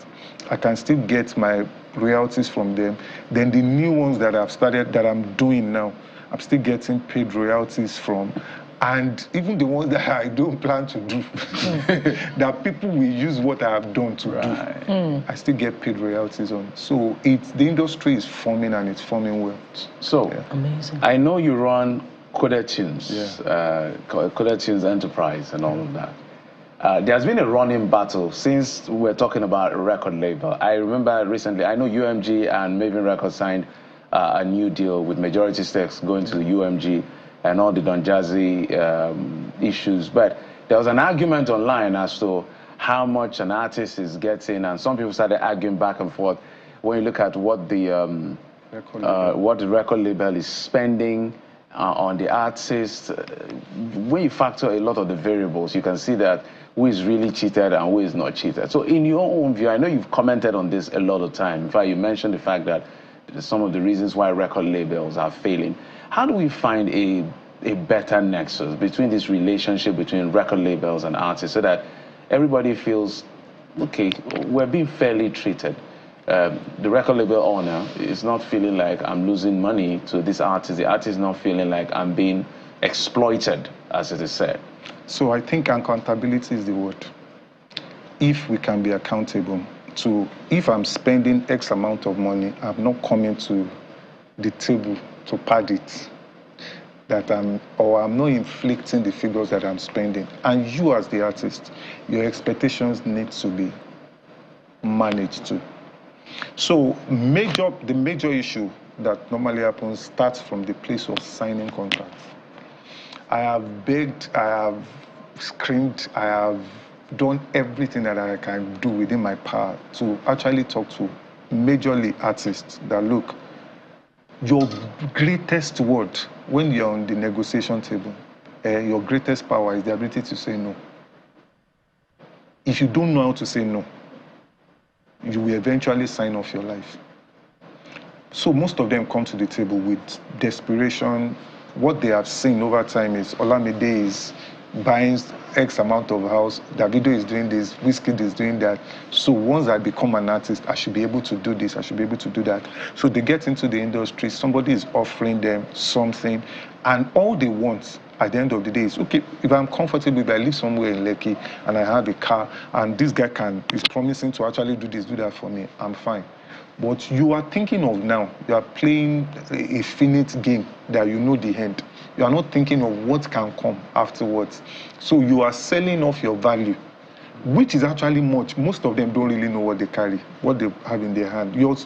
I can still get my royalties from them. Then the new ones that I've started, that I'm doing now, I'm still getting paid royalties from. And even the ones that I don't plan to do, that people will use what I have done to do, I still get paid royalties on. So the industry is forming, and it's forming well. So, amazing. I know you run Crude Enterprise and all of that. There's been a running battle since we're talking about a record label. I remember recently, I know UMG and Maven Records signed a new deal with majority stakes going to the UMG and all the Don Jazzy issues. But there was an argument online as to how much an artist is getting, and some people started arguing back and forth when you look at what the record label is spending on the artist. When you factor a lot of the variables, you can see that who is really cheated and who is not cheated. So in your own view, I know you've commented on this a lot of time. In fact, you mentioned the fact that some of the reasons why record labels are failing. How do we find a better nexus between this relationship between record labels and artists so that everybody feels, okay, we're being fairly treated? The record label owner is not feeling like I'm losing money to this artist. The artist is not feeling like I'm being exploited, as it is said. So I think accountability is the word. If we can be accountable to, if I'm spending X amount of money, I'm not coming to the table to pad it, I'm not inflicting the figures that I'm spending. And you as the artist, your expectations need to be managed too. So the major issue that normally happens starts from the place of signing contracts. I have begged, I have screamed, I have done everything that I can do within my power to actually talk to majorly artists that, look, your greatest word when you're on the negotiation table, your greatest power is the ability to say no. If you don't know how to say no, you will eventually sign off your life. So most of them come to the table with desperation. What they have seen over time is Olamide is buying X amount of house, Davido is doing this, Wizkid is doing that. So once I become an artist, I should be able to do this, I should be able to do that. So they get into the industry, somebody is offering them something, and all they want at the end of the day is, okay, if I'm comfortable, if I live somewhere in Lekki and I have a car, and this guy is promising to actually do this, do that for me, I'm fine. But you are thinking of now, you are playing a finite game that you know the end. You are not thinking of what can come afterwards. So you are selling off your value, which is actually much. Most of them don't really know what they carry, what they have in their hand. Your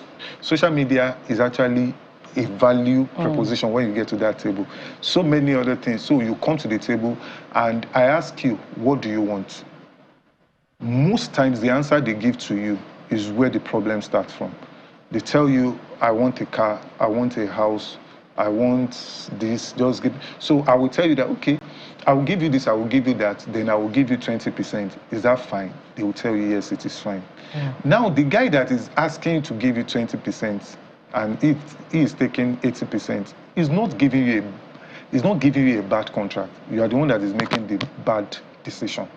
social media is actually a value proposition when you get to that table. So many other things. So you come to the table and I ask you, what do you want? Most times the answer they give to you is where the problem starts from. They tell you, I want a car, I want a house, I want this, just give. So I will tell you that, okay, I will give you this, I will give you that, then I will give you 20%. Is that fine? They will tell you, yes, it is fine. Yeah. Now, the guy that is asking to give you 20% and he is taking 80%, is not giving you a bad contract. You are the one that is making the bad decision.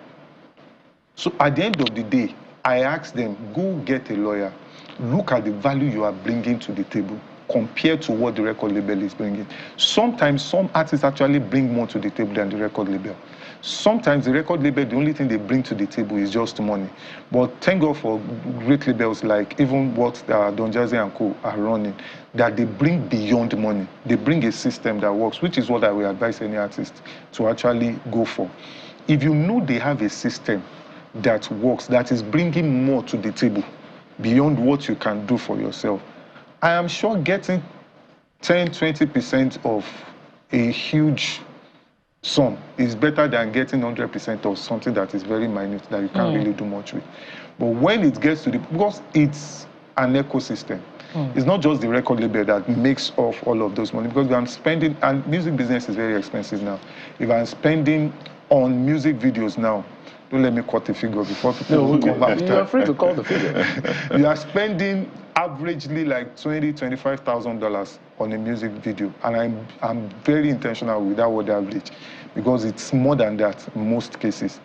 So at the end of the day, I ask them, go get a lawyer, look at the value you are bringing to the table compared to what the record label is bringing. Sometimes some artists actually bring more to the table than the record label. Sometimes the record label, the only thing they bring to the table is just money. But thank God for great labels like even what Don Jazzy and Co are running, that they bring beyond money. They bring a system that works, which is what I will advise any artist to actually go for. If you know they have a system that works, that is bringing more to the table beyond what you can do for yourself, I am sure getting 10-20% of a huge sum is better than getting 100% of something that is very minute that you can't really do much with. But when it gets to because it's an ecosystem, it's not just the record label that makes off all of those money, because I'm spending, and music business is very expensive now. If I'm spending on music videos now, Don't let me quote the figure before people will come after. You're free to call the figure. You are spending averagely like $20,000-$25,000 on a music video, and I'm very intentional with that word average, because it's more than that in most cases.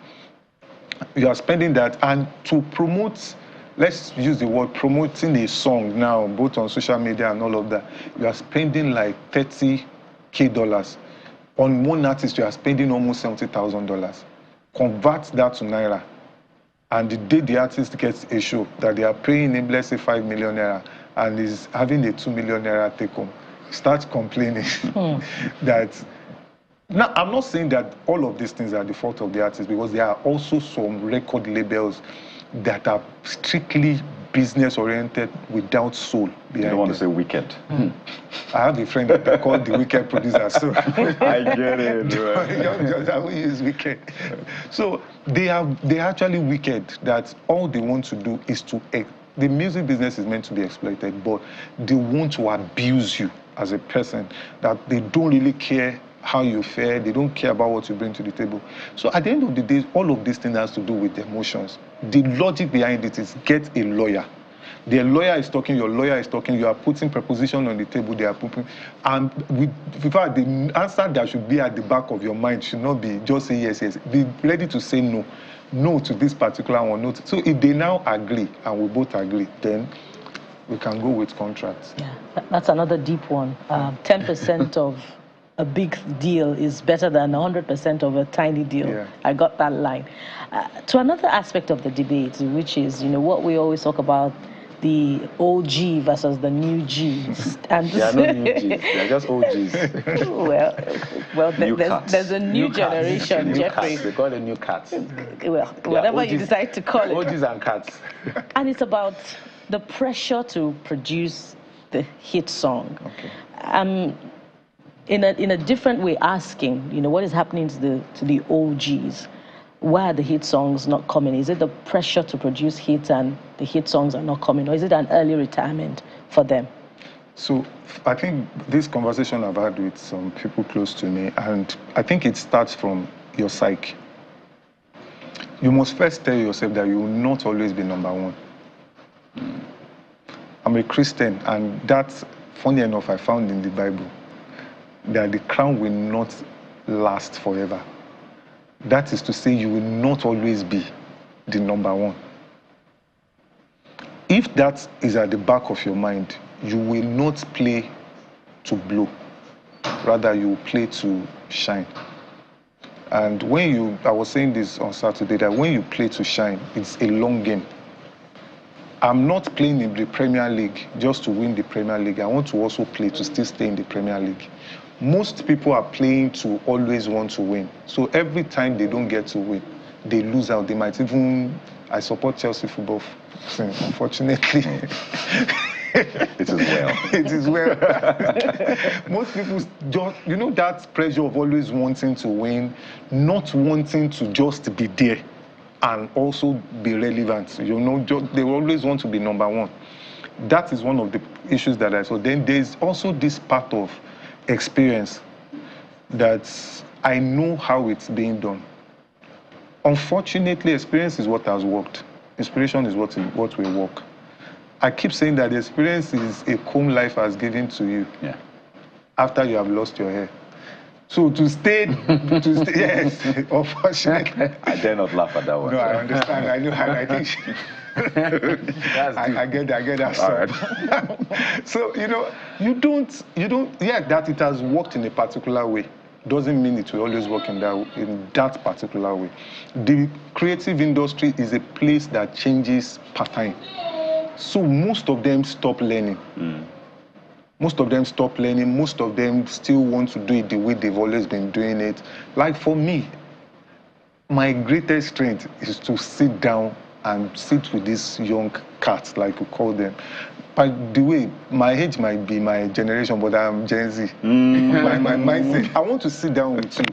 You are spending that, and to promote, let's use the word promoting a song now, both on social media and all of that, you are spending like $30,000. On one artist, you are spending almost $70,000. Convert that to Naira, and the day the artist gets a show that they are paying him, let's say 5 million Naira, and is having a 2 million Naira take home, start complaining that. Now, I'm not saying that all of these things are the fault of the artist, because there are also some record labels that are strictly business-oriented without soul behind You don't want them. to say wicked. I have a friend that they call the wicked producer. So I get it. Right. I will use wicked. So they're actually wicked, that all they want to do is to... The music business is meant to be exploited, but they want to abuse you as a person, that they don't really care how you fare, they don't care about what you bring to the table. So at the end of the day, all of these things has to do with the emotions. The logic behind it is get a lawyer. The lawyer is talking, your lawyer is talking, you are putting preposition on the table, they are putting, and in fact, the answer that should be at the back of your mind should not be just say yes, yes. Be ready to say no. No to this particular one. No to, so if they now agree, and we both agree, then we can go with contracts. Yeah, that's another deep one. 10% of a big deal is better than 100% of a tiny deal. Yeah. I got that line. To another aspect of the debate, which is, what we always talk about, the OG versus the new Gs. And They are not new Gs, they are just OGs. well, New cats. there's a new generation, New Jeffrey. cats. They call them new cats. Well, whatever you decide to call it. OGs and cats. And it's about the pressure to produce the hit song. Okay. In a different way, asking, what is happening to the OGs? Why are the hit songs not coming? Is it the pressure to produce hits and the hit songs are not coming, or is it an early retirement for them? So I think this conversation I've had with some people close to me, and I think it starts from your psyche. You must first tell yourself that you will not always be number one. I'm a Christian, and that's, funny enough, I found in the Bible that the crown will not last forever. That is to say, you will not always be the number one. If that is at the back of your mind, you will not play to blow. Rather, you will play to shine. And I was saying this on Saturday, that when you play to shine, it's a long game. I'm not playing in the Premier League just to win the Premier League. I want to also play to still stay in the Premier League. Most people are playing to always want to win. So every time they don't get to win, they lose out. They might even... I support Chelsea football, unfortunately. It is well. It is well. Most people just, that pressure of always wanting to win, not wanting to just be there and also be relevant. They always want to be number one. That is one of the issues that I saw. Then there's also this part of experience that I know how it's being done. Unfortunately, experience is what has worked. Inspiration is what will work. I keep saying that the experience is a comb life has given to you after you have lost your hair. So to stay, yes, unfortunately. I dare not laugh at that one. No, I understand. I know. I think I get that. All right. So you don't. Yeah, that it has worked in a particular way doesn't mean it will always work in that particular way. The creative industry is a place that changes per time. So most of them stop learning. Most of them stop learning. Most of them still want to do it the way they've always been doing it. Like for me, my greatest strength is to sit down and sit with these young cats, like we call them. By the way, my age might be my generation, but I'm Gen Z. My mindset, I want to sit down with you.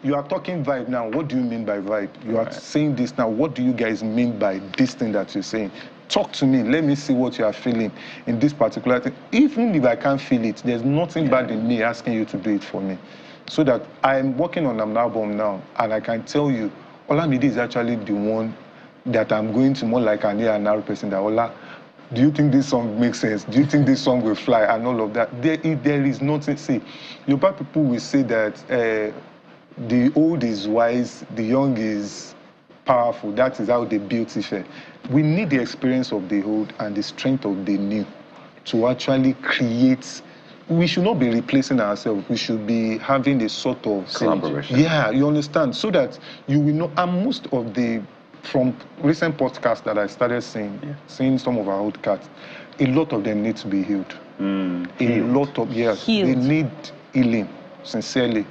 You are talking vibe now. What do you mean by vibe? You are saying this now. What do you guys mean by this thing that you're saying? Talk to me. Let me see what you are feeling in this particular thing. Even if I can't feel it, there's nothing bad in me asking you to do it for me. So that I'm working on an album now, and I can tell you, Olamide is actually the one that I'm going to more like an A&R person that, Ola, do you think this song makes sense? Do you think this song will fly? And all of that. There is nothing. See, Yoruba people will say that the old is wise, the young is powerful. That is how they built Ife. We need the experience of the old and the strength of the new to actually create. We should not be replacing ourselves. We should be having a sort of collaboration. Yeah, you understand? So that you will know. And most of from recent podcasts that I started seeing some of our old cats, a lot of them need to be healed. A lot of, yes, they need healing, sincerely.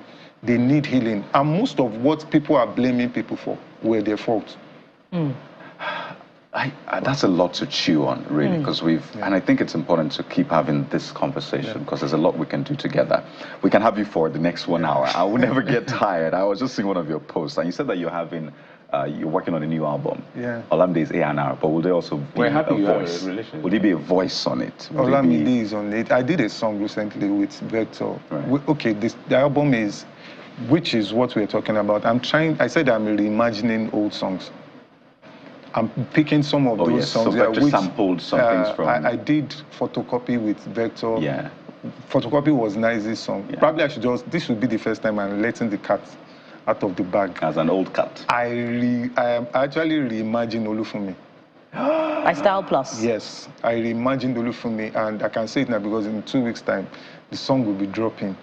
They need healing. And most of what people are blaming people for were their fault. That's a lot to chew on, really, because and I think it's important to keep having this conversation because there's a lot we can do together. We can have you for the next 1 hour. I will never get tired. I was just seeing one of your posts, and you said that you're working on a new album. Yeah. Olamide is A&R, but will there also be a voice? Will there be a voice on it? Olamide is on it. I did a song recently with Vector. Right. Okay, the album is, which is what we're talking about. I said I'm reimagining old songs. I'm picking some of those songs. So Vector sampled some things from... I did Photocopy with Vector. Yeah. Photocopy was Nice's song. Yeah. Probably I should this would be the first time I'm letting the cat out of the bag. As an old cat. I am actually reimagined Olufumi. By Style Plus. Yes, I reimagined Olufumi, and I can say it now because in 2 weeks' time, the song will be dropping.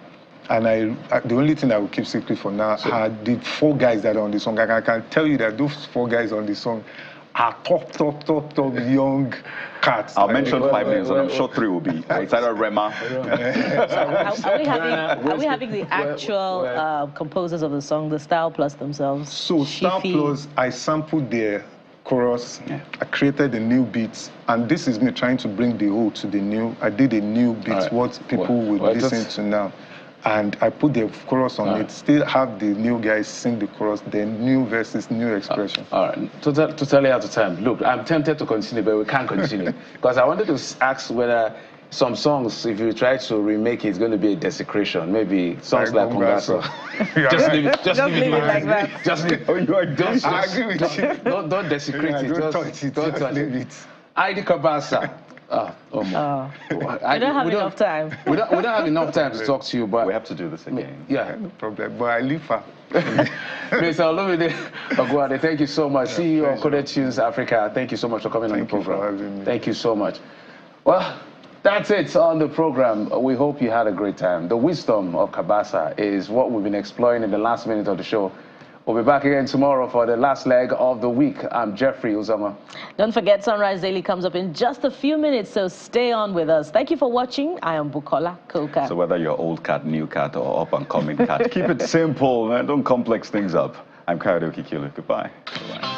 And the only thing I will keep secret for now are the 4 guys that are on the song. I can tell you that those 4 guys on the song are top young cats. I'll mention 5 names, and I'm sure 3 will be. It's either Rema. Are we having the actual composers of the song, the Style Plus themselves? So Style Plus, I sampled their chorus, I created the new beats, and this is me trying to bring the old to the new. I did a new beat, what people would listen to now. And I put the chorus on it, still have the new guys sing the chorus, then new verses, new expression. All right, totally out of time. Look, I'm tempted to continue, but we can't continue. Because I wanted to ask whether some songs, if you try to remake it, it's going to be a desecration. Maybe songs like Cabasa. Just leave it like that. Just leave it. I agree with you. Don't desecrate it. Just leave it. ID Cabasa. We don't have enough time. We don't have enough time to talk to you, but we have to do this again. Yeah, no problem. But I live far. Mr. Olumide Ogwuade, thank you so much. CEO of Coded Tunes Africa. Thank you so much for coming on the program. Thank you for having me. Thank you so much. Well, that's it on the program. We hope you had a great time. The wisdom of Cabasa is what we've been exploring in the last minute of the show. We'll be back again tomorrow for the last leg of the week. I'm Jeffrey Uzoma. Don't forget, Sunrise Daily comes up in just a few minutes, so stay on with us. Thank you for watching. I am Bukola Koka. So whether you're old cat, new cat, or up-and-coming cat, keep it simple, man. Don't complex things up. I'm Kayode Okikile. Goodbye. Bye-bye.